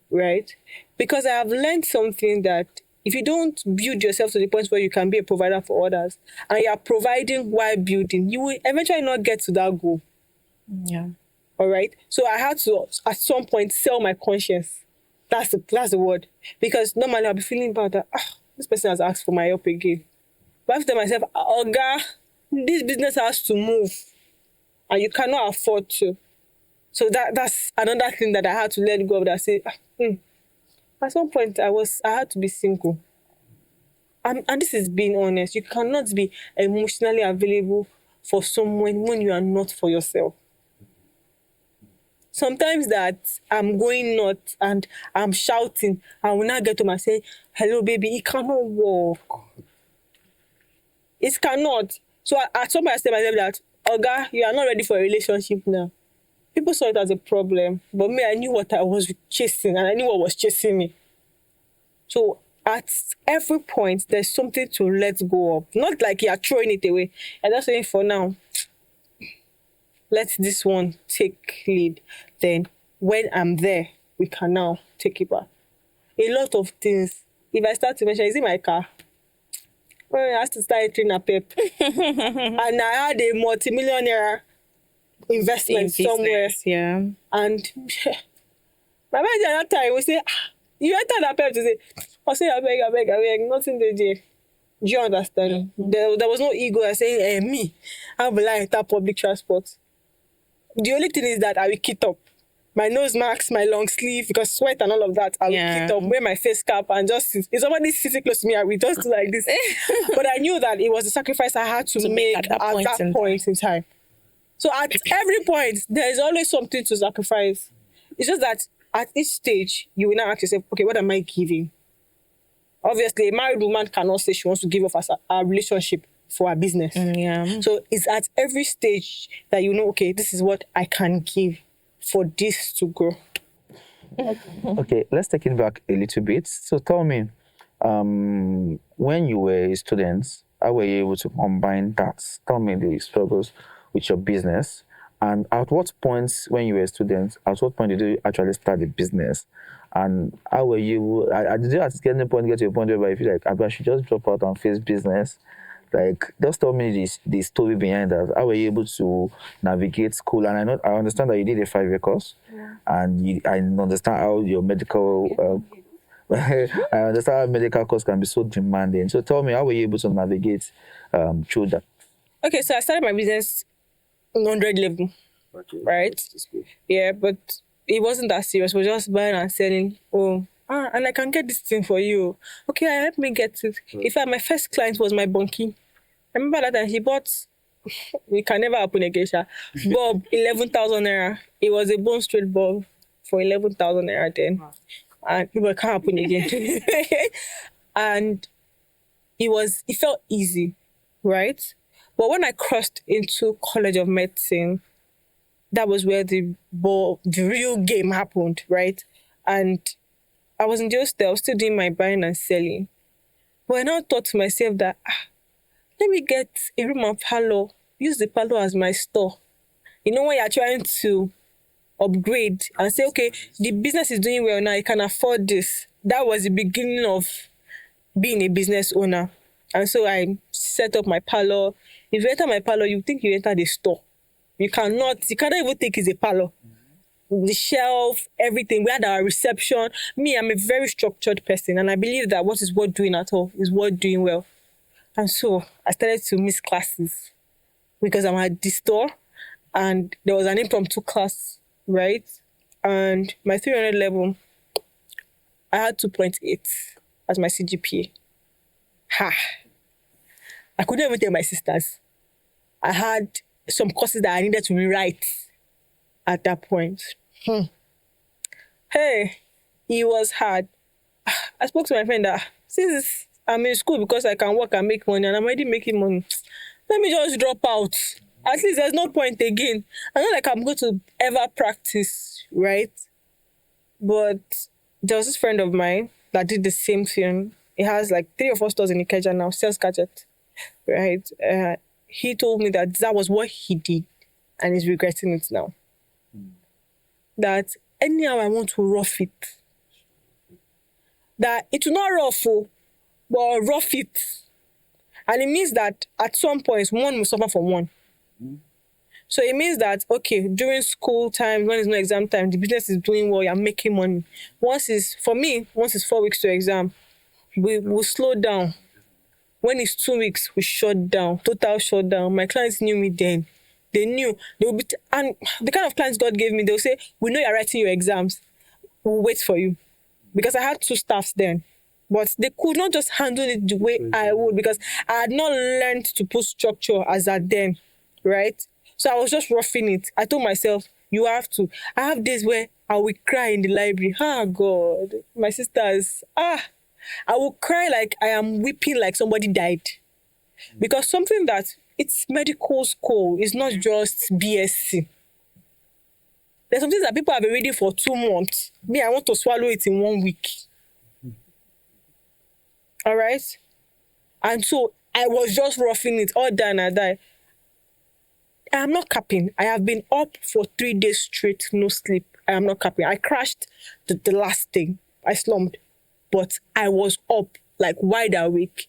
Right? Because I have learned something that if you don't build yourself to the point where you can be a provider for others, and you are providing while building, you will eventually not get to that goal. Yeah. All right. So I had to, at some point, sell my conscience. That's the word. Because normally I'll be feeling bad that this person has asked for my help again. But I have to tell myself, Oga, this business has to move, and you cannot afford to. So that's another thing that I had to let go of. That I say, at some point I had to be single. And this is being honest. You cannot be emotionally available for someone when you are not for yourself. Sometimes that I'm going nuts and I'm shouting, I will not get to and say, hello, baby, it cannot work. It cannot. So at some point I tell myself that, Oga, you are not ready for a relationship now. People saw it as a problem, but me, I knew what I was chasing and I knew what was chasing me. So at every point, there's something to let go of. Not like you are throwing it away. And that's saying for now, let this one take lead. Then when I'm there, we can now take it back. A lot of things. If I start to mention, is it my car? Well, I have to start entering a pep. And I had a multi-millionaire investment somewhere. Yeah. And my manager at that time will say, you enter that pep to say, I'll say, I beg, nothing there. Do you understand? Mm-hmm. There was no ego. I saying, me, how will I enter public transport? The only thing is that I will kit up. My nose mask, my long sleeve, because sweat and all of that, I will kit up, wear my face cap, and just sit. If somebody sitting close to me, I will just do like this. But I knew that it was a sacrifice I had to make at that point in time. So at every point, there is always something to sacrifice. It's just that at each stage, you will now ask yourself, okay, what am I giving? Obviously, a married woman cannot say she wants to give up a relationship for a business. So it's at every stage that you know, okay, this is what I can give for this to grow. Okay, let's take it back a little bit. So tell me, when you were a student, how were you able to combine that? Tell me the struggles with your business. And at what points, when you were a student, at what point did you actually start a business? And how were you? Did you at any point get to a point where you feel like, I should just drop out and face business? Like, just tell me the story behind that. How were you able to navigate school? And I understand that you did a 5-year course, and I understand how your medical. I understand how medical course can be so demanding. So tell me, how were you able to navigate through that? Okay, so I started my business 100 level, right? Yeah, but it wasn't that serious. We're just buying and selling. And I can get this thing for you. Okay, help me get it. In fact, my first client was my bunkie. I remember that time he bought, we can never happen again, bulb, 11,000 naira. It was a bone straight bulb for 11,000 naira then. And people can't happen again. And it felt easy, right? But when I crossed into College of Medicine, that was where the real game happened, right? And I was in the hostel, I was still doing my buying and selling. But I now thought to myself that, let me get a room and parlor, use the parlor as my store. You know, when you're trying to upgrade and say, okay, the business is doing well now, you can afford this. That was the beginning of being a business owner. And so I set up my parlor. If you enter my parlor, you think you enter the store. You cannot even think it's a parlor. The shelf, everything. We had our reception. Me, I'm a very structured person, and I believe that what is worth doing at all is worth doing well. And so I started to miss classes because I'm at the store, and there was an impromptu class, right? And my 300 level, I had 2.8 as my CGPA. I couldn't even tell my sisters. I had some courses that I needed to rewrite at that point. Hey, it was hard. I spoke to my friend that since I'm in school because I can work and make money and I'm already making money, let me just drop out. At least there's no point again. I not like I'm going to ever practice, right? But There was this friend of mine that did the same thing. He has like 3 or 4 stores in Ikeja now, sales gadget, right? He told me that that was what he did and he's regretting it now. That anyhow I want to rough it. That it will not rough, but rough it. And it means that at some point, one will suffer for one. So it means that, okay, during school time, when it's no exam time, the business is doing well, you're making money. Once it's 4 weeks to exam, we will slow down. When it's 2 weeks, we shut down, total shutdown. My clients knew me then. They knew. They will be, and the kind of clients God gave me, they'll say, we know you're writing your exams. We'll wait for you. Because I had 2 staffs then. But they could not just handle it the way I would because I had not learned to put structure as at then, right? So I was just roughing it. I told myself, you have to. I have days where I will cry in the library. Ah, God. My sisters, I will cry like I am weeping like somebody died. Because something that, it's medical school. It's not just BSc. There's some things that people have been reading for 2 months. Me, I want to swallow it in 1 week. All right? And so I was just roughing it all day and I die. I am not capping. I have been up for 3 days straight, no sleep. I am not capping. I crashed the last thing. I slumped. But I was up, like wide awake.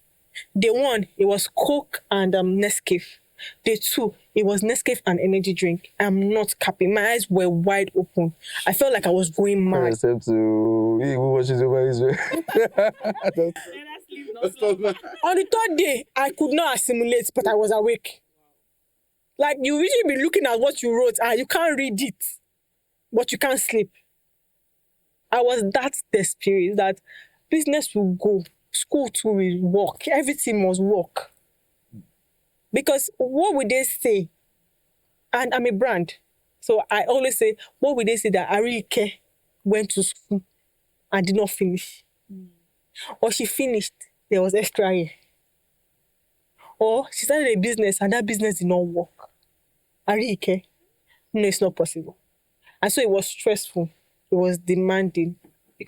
Day 1, it was Coke and Nescafe. Day 2, it was Nescafe and energy drink. I'm not capping. My eyes were wide open. I felt like I was going mad. Except to he who watches over Israel. On the 3rd day, I could not assimilate, but I was awake. Like, you usually be looking at what you wrote and you can't read it, but you can't sleep. I was that desperate that business will go, school too will work, everything must work. Because what would they say? And I'm a brand. So I always say, what would they say that Arike went to school and did not finish? Or she finished, there was extra year. Or she started a business and that business did not work. Arike, no, it's not possible. And so it was stressful. It was demanding.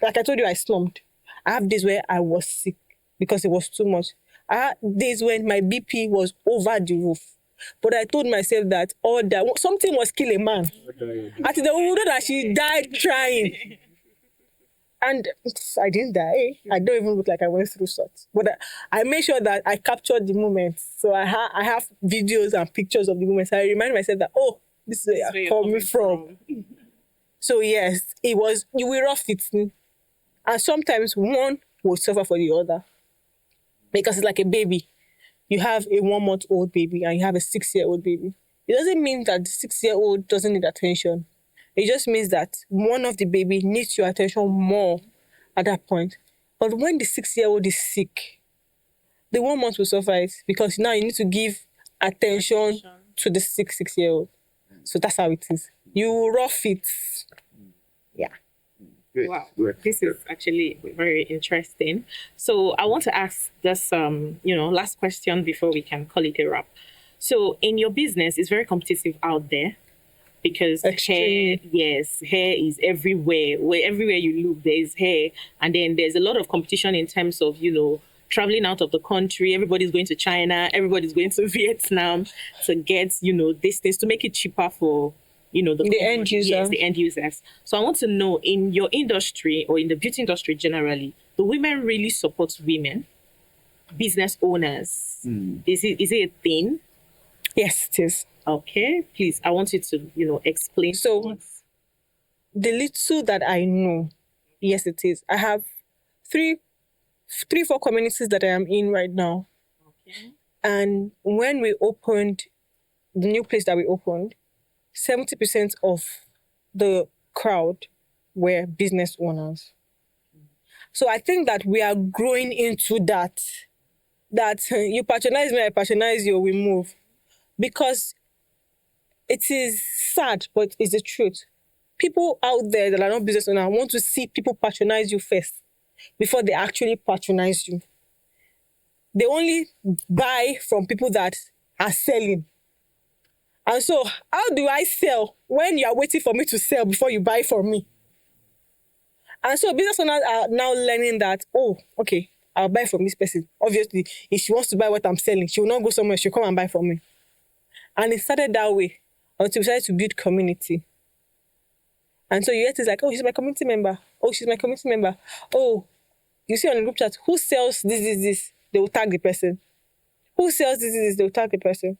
Like I told you, I slumped. I have days where I was sick because it was too much. I had days when my BP was over the roof. But I told myself that all that something was killing a man. At the know that she died trying. And I didn't die. I don't even look like I went through such. But I made sure that I captured the moments. So I have videos and pictures of the moments. I remind myself that, oh, this is where you're coming from. So yes, it was, you will rough it. And sometimes one will suffer for the other. Because it's like a baby. You have a 1-month-old baby and you have a 6-year-old baby. It doesn't mean that the 6-year-old doesn't need attention. It just means that one of the baby needs your attention more at that point. But when the 6-year-old is sick, the 1 month will suffer it because now you need to give attention to the 6-year-old. So that's how it is. You rough it. Yeah. Great. Wow, this is actually very interesting. So I want to ask this, last question before we can call it a wrap. So in your business, it's very competitive out there because hair is everywhere. Everywhere you look, there is hair, and then there's a lot of competition in terms of traveling out of the country. Everybody's going to China. Everybody's going to Vietnam to get these things to make it cheaper for the end user. Yes, the end users. So I want to know, in your industry or in the beauty industry generally, do women really support women, business owners? Is it a thing? Yes, it is. Okay, please, I want you to explain. So the little that I know, yes, it is. I have 4 communities that I am in right now. Okay. And when we opened the new place that we opened, 70% of the crowd were business owners. So I think that we are growing into that you patronize me, I patronize you, we move. Because it is sad, but it's the truth. People out there that are not business owners want to see people patronize you first before they actually patronize you. They only buy from people that are selling. And so, how do I sell when you are waiting for me to sell before you buy from me? And so business owners are now learning that, oh, okay, I'll buy from this person. Obviously, if she wants to buy what I'm selling, she will not go somewhere, she'll come and buy from me. And it started that way until we started to build community. And so you hear things like, oh, she's my community member. Oh, she's my community member. Oh, you see on the group chat, who sells this? They will tag the person. Who sells this? They will tag the person.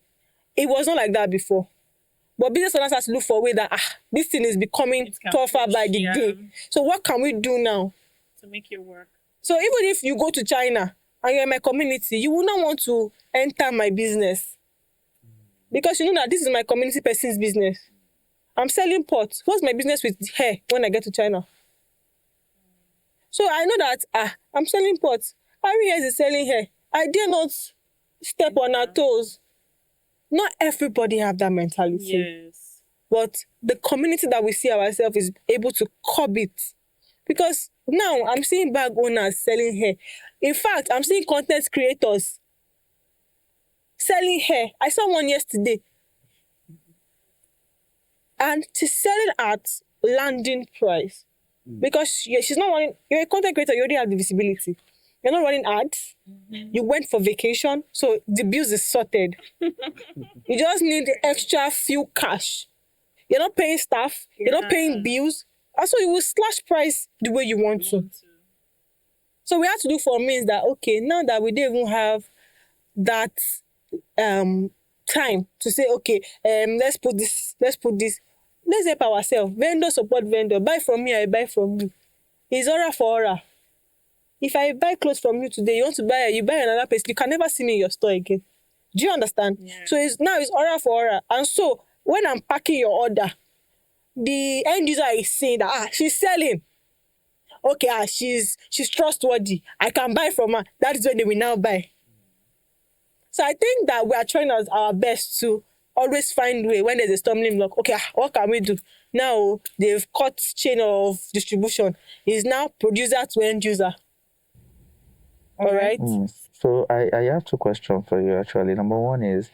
It was not like that before. But business owners have to look for a way that, this thing is becoming tougher by the day. So what can we do now to make it work? So even if you go to China and you're in my community, you will not want to enter my business. Because you know that this is my community person's business. I'm selling pots. What's my business with hair when I get to China? So I know that I'm selling pots. Harry is selling hair. I dare not step on her toes. Not everybody have that mentality. Yes. But the community that we see ourselves is able to curb it. Because now I'm seeing bag owners selling hair. In fact, I'm seeing content creators selling hair. I saw one yesterday. And she's selling at landing price. Because she's not running, you're a content creator, you already have the visibility. You're not running ads. You went for vacation, so the bills is sorted. You just need the extra few cash. You're not paying staff, you're not paying bills. Also, you will slash price the way you want to. So we have to look for means that, okay, now that we don't even have that time to say, okay, let's put this. Let's help ourselves. Vendor support vendor. Buy from me, I buy from you. It's aura for aura. If I buy clothes from you today, you want to buy, you buy another place, you can never see me in your store again. Do you understand? Yeah. So it's aura for aura. And so when I'm packing your order, the end user is saying that she's selling. Okay, she's trustworthy. I can buy from her. That is when they will now buy. So I think that we are trying our best to always find way when there's a stumbling block. Okay, what can we do? Now they've cut chain of distribution. It's now producer to end user. All right. So I have two questions for you actually. Number one is,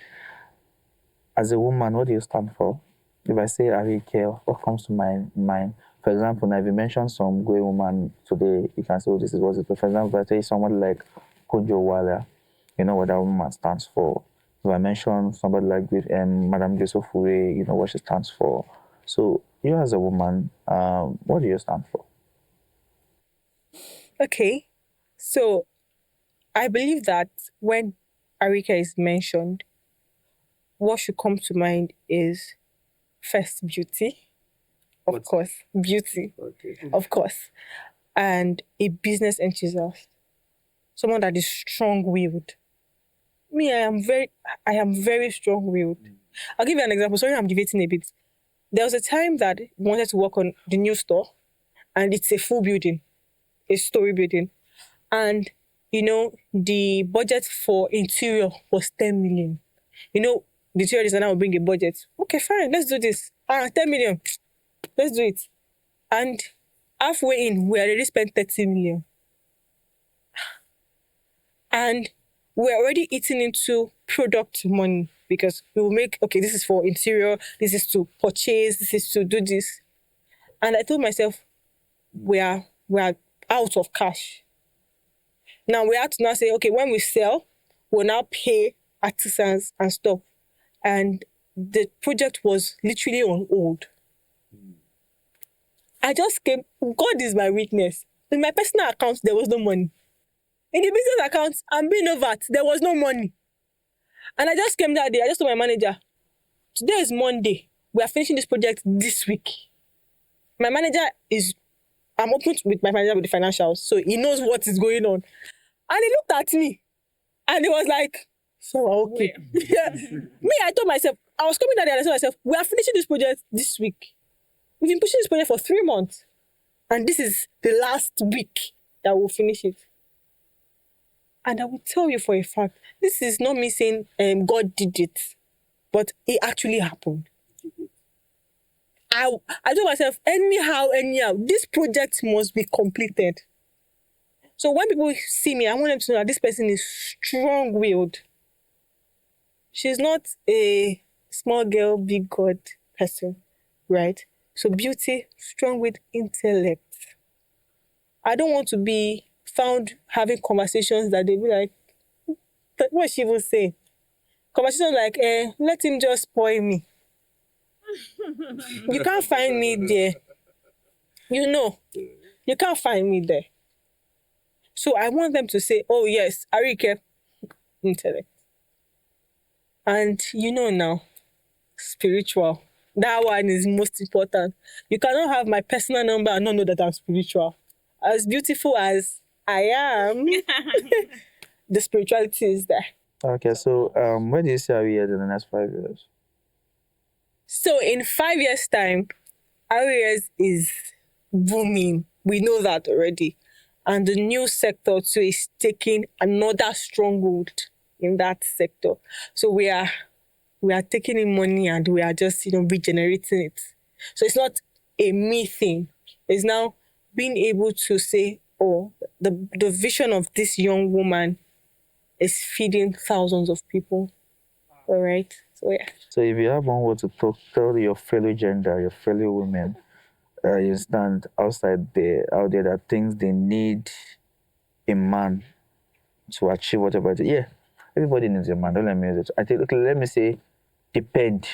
as a woman, what do you stand for? If I say Arike, what comes to my mind? For example, now if you mention some great woman today, you can say, oh, this is what it is. For example, if I say someone like Kojo Wala, you know what that woman stands for. If I mention somebody like Madame Joseph Fure, you know what she stands for. So you as a woman, what do you stand for? Okay. So I believe that when Arika is mentioned, what should come to mind is first beauty. Of course. Beauty. Okay. Of course. And a business enthusiast. Someone that is strong-willed. Me, I am very strong-willed. I'll give you an example. Sorry, I'm debating a bit. There was a time that I wanted to work on the new store, and it's a full building, a story building. And, you know, the budget for interior was 10 million. You know, the interior designer will bring a budget. Okay, fine, let's do this. 10 million. Let's do it. And halfway in, we already spent 30 million. And we're already eating into product money because we will make, okay, this is for interior, this is to purchase, this is to do this. And I told myself, we are out of cash. Now we have to now say, okay, when we sell, we'll now pay artisans and stuff. And the project was literally on hold. I just came, God is my witness. In my personal account, there was no money. In the business account, I'm being over, there was no money. And I just came that day, I just told my manager, today is Monday. We are finishing this project this week. My manager I'm open with my manager with the financials, so he knows what is going on. And he looked at me, and he was like, so okay. Yeah. Me, I told myself, I was coming that day and I told myself, we are finishing this project this week. We've been pushing this project for 3 months. And this is the last week that we'll finish it. And I will tell you for a fact, this is not me saying God did it, but it actually happened. I told myself, anyhow, this project must be completed. So when people see me, I want them to know that this person is strong-willed. She's not a small girl, big God person, right? So beauty, strong with intellect. I don't want to be found having conversations that they be like, what she even say? Conversations like, let him just spoil me. You can't find me there. You know, you can't find me there. So I want them to say, oh yes, Arike, intellect. And now, spiritual. That one is most important. You cannot have my personal number and not know that I'm spiritual. As beautiful as I am, the spirituality is there. Okay, so where do you see our years in the next 5 years? So in 5 years' time, areas is booming. We know that already. And the new sector too is taking another stronghold in that sector. So we are taking in money and we are just regenerating it. So it's not a me thing. It's now being able to say, oh, the vision of this young woman is feeding thousands of people. All right. So yeah. So if you have one word to tell your fellow gender, your fellow women, you stand out there that things they need a man to achieve whatever it is. Yeah, everybody needs a man. Don't let me use it. I think, okay, let me say depend.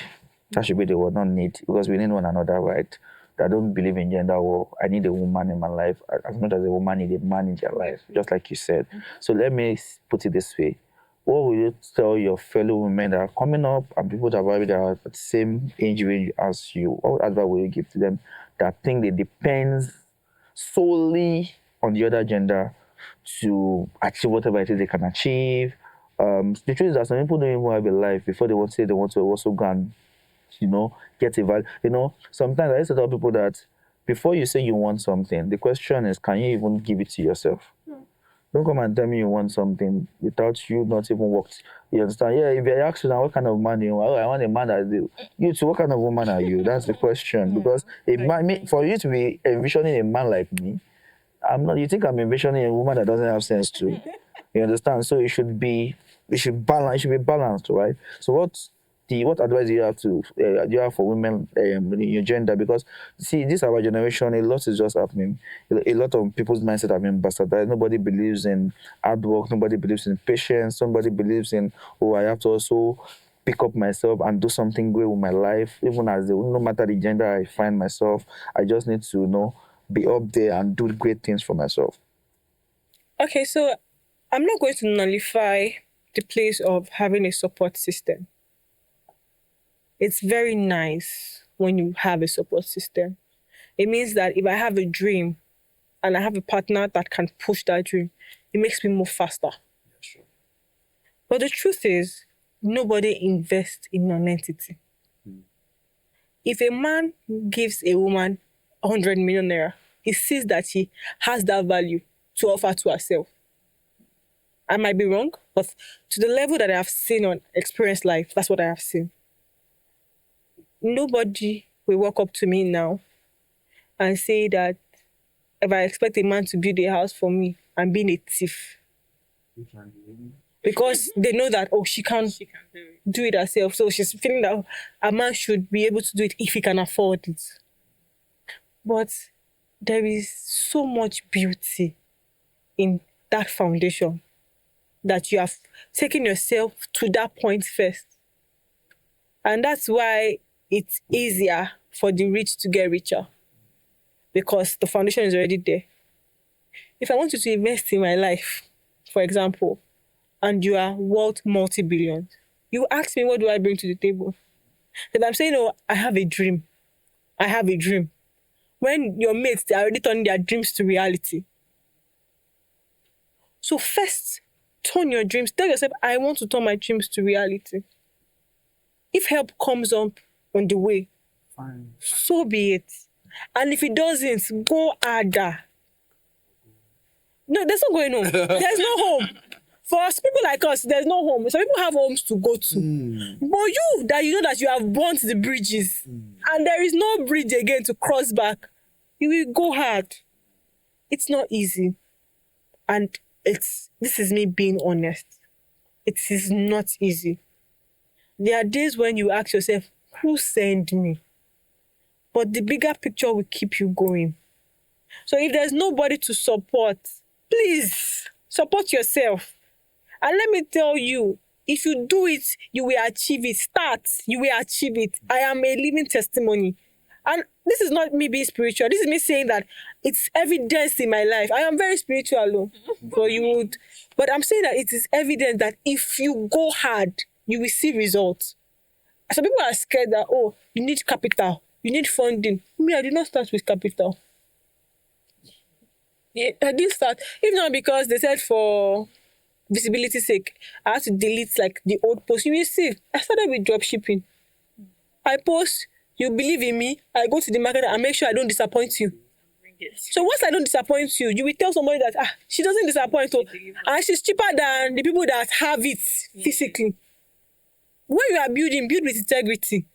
That should be the word, not need, because we need one another, right? I don't believe in gender war. I need a woman in my life as much as a woman need a man in their life, just like you said. So let me put it this way. What will you tell your fellow women that are coming up and people that are at the same age range as you? What advice will you give to them that think they depends solely on the other gender to achieve whatever it is they can achieve? The truth is that some people don't even have a life before they want to say they want to also go and get a value. Sometimes I used to tell people that before you say you want something, the question is, can you even give it to yourself? Don't come and tell me you want something without you not even worked. You understand? Yeah, if I ask you now what kind of man you want, I want a man that you too, what kind of woman are you? That's the question. Because for you to be envisioning a man like me, I'm not. You think I'm envisioning a woman that doesn't have sense too? You understand? So it should balance. It should be balanced, right? So what advice do you have for women in your gender? Because see, this our generation, a lot is just happening. A lot of people's mindset have been bastardized. Nobody believes in hard work. Nobody believes in patience. Nobody believes in, oh, I have to also pick up myself and do something great with my life. Even as no matter the gender I find myself, I just need to be up there and do great things for myself. Okay, so I'm not going to nullify the place of having a support system. It's very nice when you have a support system. It means that if I have a dream and I have a partner that can push that dream, it makes me move faster. Sure. But the truth is, nobody invests in an entity. If a man gives a woman 100 million naira, he sees that he has that value to offer to herself. I might be wrong, but to the level that I have seen on Experience Life, that's what I have seen. Nobody will walk up to me now and say that if I expect a man to build a house for me, I'm being a thief. Because they know that, she can do it herself. So she's feeling that a man should be able to do it if he can afford it. But there is so much beauty in that foundation that you have taken yourself to that point first. And that's why it's easier for the rich to get richer, because the foundation is already there. If I want you to invest in my life, for example, and you are worth multi-billions, you ask me, what do I bring to the table? If I'm saying, I have a dream. I have a dream. When your mates, they are already turning their dreams to reality. So first, turn your dreams. Tell yourself, I want to turn my dreams to reality. If help comes up on the way, fine, so be it. And if it doesn't, go harder. No, there's no going home. There's no home. For us, people like us, there's no home. Some people have homes to go to. But you know that you have burnt the bridges and there is no bridge again to cross back, you will go hard. It's not easy. And this is me being honest. It is not easy. There are days when you ask yourself, who sent me? But the bigger picture will keep you going. So if there's nobody to support, please support yourself. And let me tell you, if you do it, you will achieve it. Start, you will achieve it. I am a living testimony. And this is not me being spiritual. This is me saying that it's evidence in my life. I am very spiritual, though, but I'm saying that it is evident that if you go hard, you will see results. Some people are scared that, oh, you need capital, you need funding. Me, I did not start with capital. Yeah, I didn't start. If not because they said for visibility sake, I had to delete like the old post. You will see, I started with drop shipping. I post, you believe in me, I go to the market and make sure I don't disappoint you. So once I don't disappoint you, you will tell somebody that she doesn't disappoint, and she's cheaper than the people that have it physically. When you are building, build with integrity.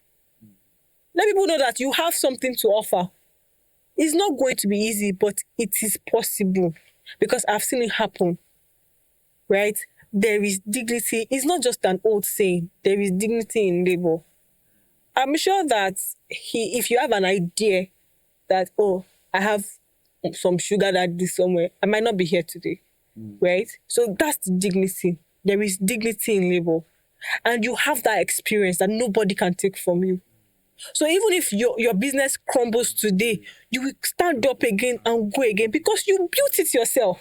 Let people know that you have something to offer. It's not going to be easy, but it is possible because I've seen it happen. Right? There is dignity. It's not just an old saying. There is dignity in labor. I'm sure that if you have an idea that, oh, I have some sugar daddy somewhere, I might not be here today. Right? So that's the dignity. There is dignity in labor. And you have that experience that nobody can take from you. So even if your business crumbles today, you will stand up again and go again because you built it yourself.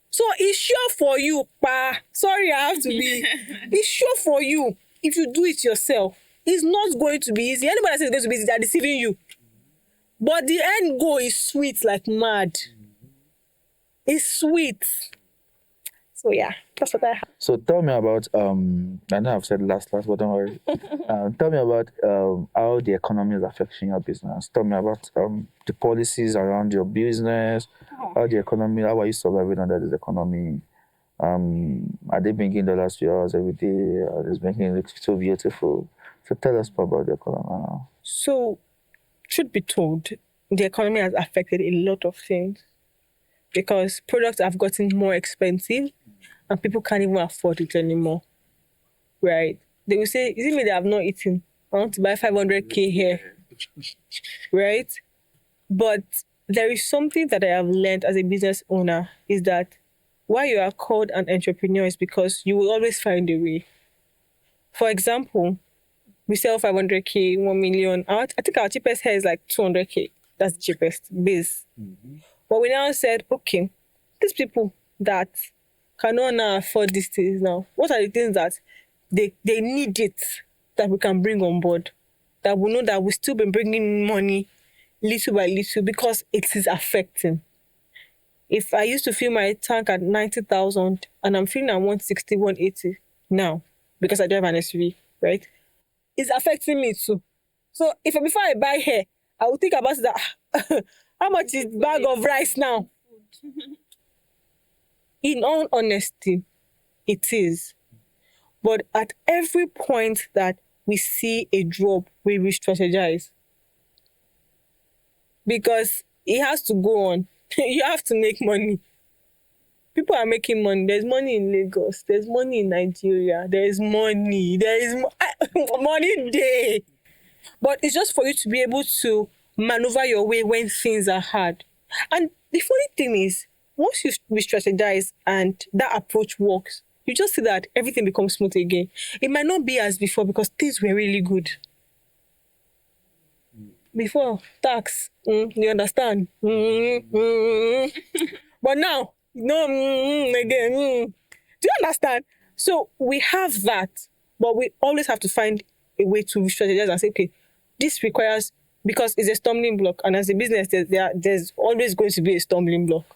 So it's sure for you, pa. Sorry, I have to be. It's sure for you if you do it yourself. It's not going to be easy. Anybody that says it's going to be easy, they're deceiving you. But the end goal is sweet like mad. It's sweet. So yeah, that's what I have. So tell me about I know I've said last, but don't worry. Tell me about how the economy is affecting your business. Tell me about the policies around your business, how are you surviving under this economy? Are they bringing dollars to your house every day? Are they making it look so beautiful? So tell us more about the economy now. So, truth be told, the economy has affected a lot of things because products have gotten more expensive and people can't even afford it anymore. Right? They will say, is it me that have not eaten? I want to buy 500k here. Right? But there is something that I have learned as a business owner is that why you are called an entrepreneur is because you will always find a way. For example, we sell 500k, 1 million. I think our cheapest hair is like 200k. That's the cheapest base. But we now said, okay, these people that cannot now afford these things now, what are the things that they need it that we can bring on board? That we know that we still been bringing money little by little because it is affecting. If I used to fill my tank at 90,000 and I'm filling at 160, 180 now because I don't have an SUV, right? It's affecting me too. So before I buy hair, I will think about that. How much is bag of rice now? In all honesty, it is. But at every point that we see a drop, we re-strategize. Because it has to go on. You have to make money. People are making money. There's money in Lagos. There's money in Nigeria. There's money. There is money day. But it's just for you to be able to maneuver your way when things are hard. And the funny thing is, once you re-strategize and that approach works, you just see that everything becomes smooth again. It might not be as before because things were really good. Before, tax, you understand? But now, no, again. Do you understand? So we have that, but we always have to find a way to strategize and say, okay, this requires, because it's a stumbling block. And as a business, there's always going to be a stumbling block.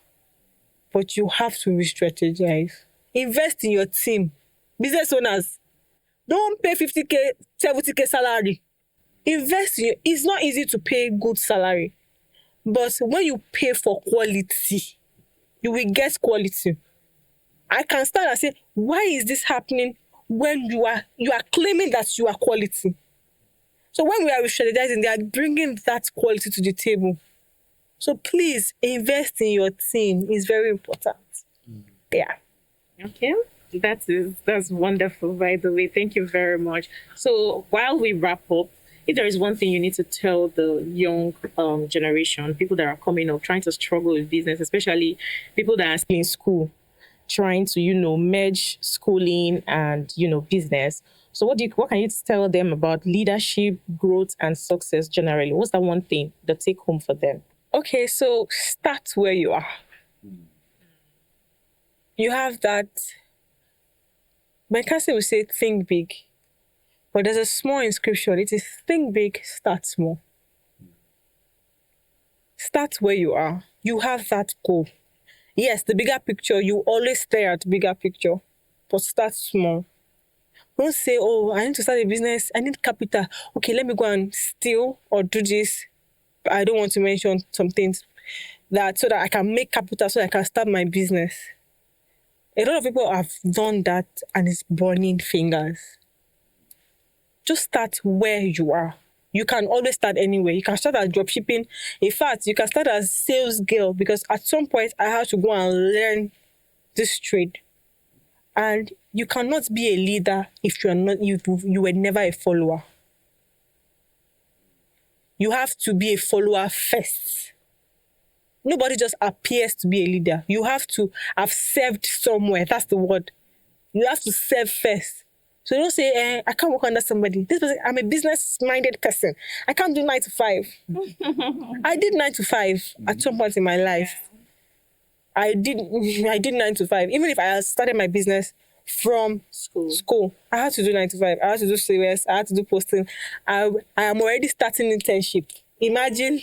But you have to re-strategize. Invest in your team. Business owners, don't pay 50k, 70k salary. Invest in it's not easy to pay good salary, but when you pay for quality, you will get quality. I can stand and say, why is this happening when you are claiming that you are quality? So when we are strategizing, they are bringing that quality to the table. So please invest in your team. It's very important. Yeah. Okay. That's wonderful, by the way. Thank you very much. So while we wrap up, if there is one thing you need to tell the young generation, people that are coming up, trying to struggle with business, especially people that are still in school, trying to, merge schooling and, business. So what can you tell them about leadership, growth, and success generally? What's that one thing, the take home for them? Okay, so start where you are. You have that. My cousin will say, think big. But there's a small inscription. It is think big, start small. Start where you are. You have that goal. Yes, the bigger picture, you always stare at the bigger picture, but start small. Don't say, oh, I need to start a business. I need capital. Okay, let me go and steal or do this. I don't want to mention some things so that I can make capital so I can start my business. A lot of people have done that and it's burning fingers. Just start where you are. You can always start anywhere. You can start as dropshipping. In fact, you can start as sales girl, because at some point I had to go and learn this trade. And you cannot be a leader if you were never a follower. You have to be a follower first. Nobody just appears to be a leader. You have to have served somewhere. That's the word. You have to serve first. So don't say, I can't work under somebody. I'm a business-minded person. I can't do 9 to 5. I did 9 to 5 at some point in my life. I did 9 to 5. Even if I had started my business from school, I had to do 9 to 5. I had to do COS. I had to do posting. I am already starting internship. Imagine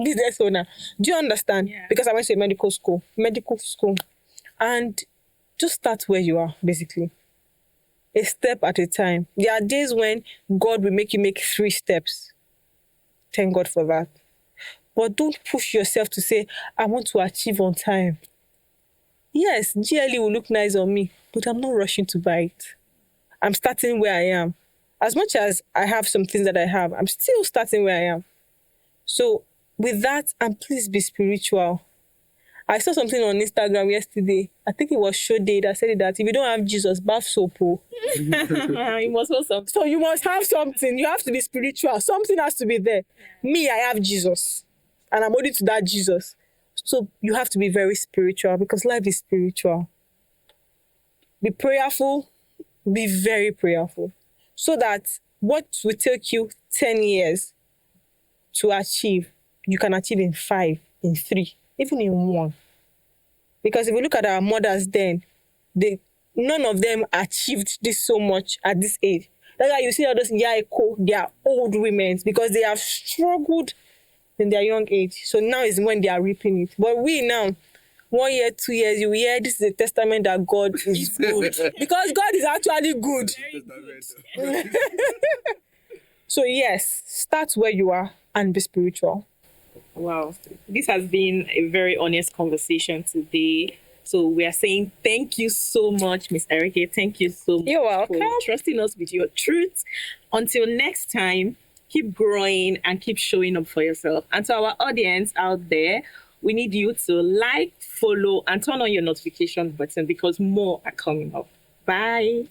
business owner. Do you understand? Yeah. Because I went to a medical school. And just start where you are, basically. A step at a time. There are days when God will make you make 3 steps. Thank God for that. But don't push yourself to say, I want to achieve on time. Yes, GLE will look nice on me, but I'm not rushing to buy it. I'm starting where I am. As much as I have some things that I have, I'm still starting where I am. So with that, and please be spiritual. I saw something on Instagram yesterday. I think it was Show Day that said that if you don't have Jesus, bath soap. You must have something. So you must have something. You have to be spiritual. Something has to be there. Me, I have Jesus. And I'm holding to that Jesus. So you have to be very spiritual, because life is spiritual. Be prayerful. Be very prayerful. So that what will take you 10 years to achieve, you can achieve in 5, in 3, even in 1. Because if you look at our mothers then, none of them achieved this so much at this age. That's why you see all those Yaiko, they are old women, because they have struggled in their young age. So now is when they are reaping it. But we now, 1 year, 2 years, you hear this is a testament that God is good. Because God is actually good. So yes, start where you are and be spiritual. Wow. This has been a very honest conversation today. So we are saying thank you so much, Miss Erike. Thank you so much. You're welcome. For trusting us with your truth. Until next time, keep growing and keep showing up for yourself. And to our audience out there, we need you to like, follow, and turn on your notification button, because more are coming up. Bye.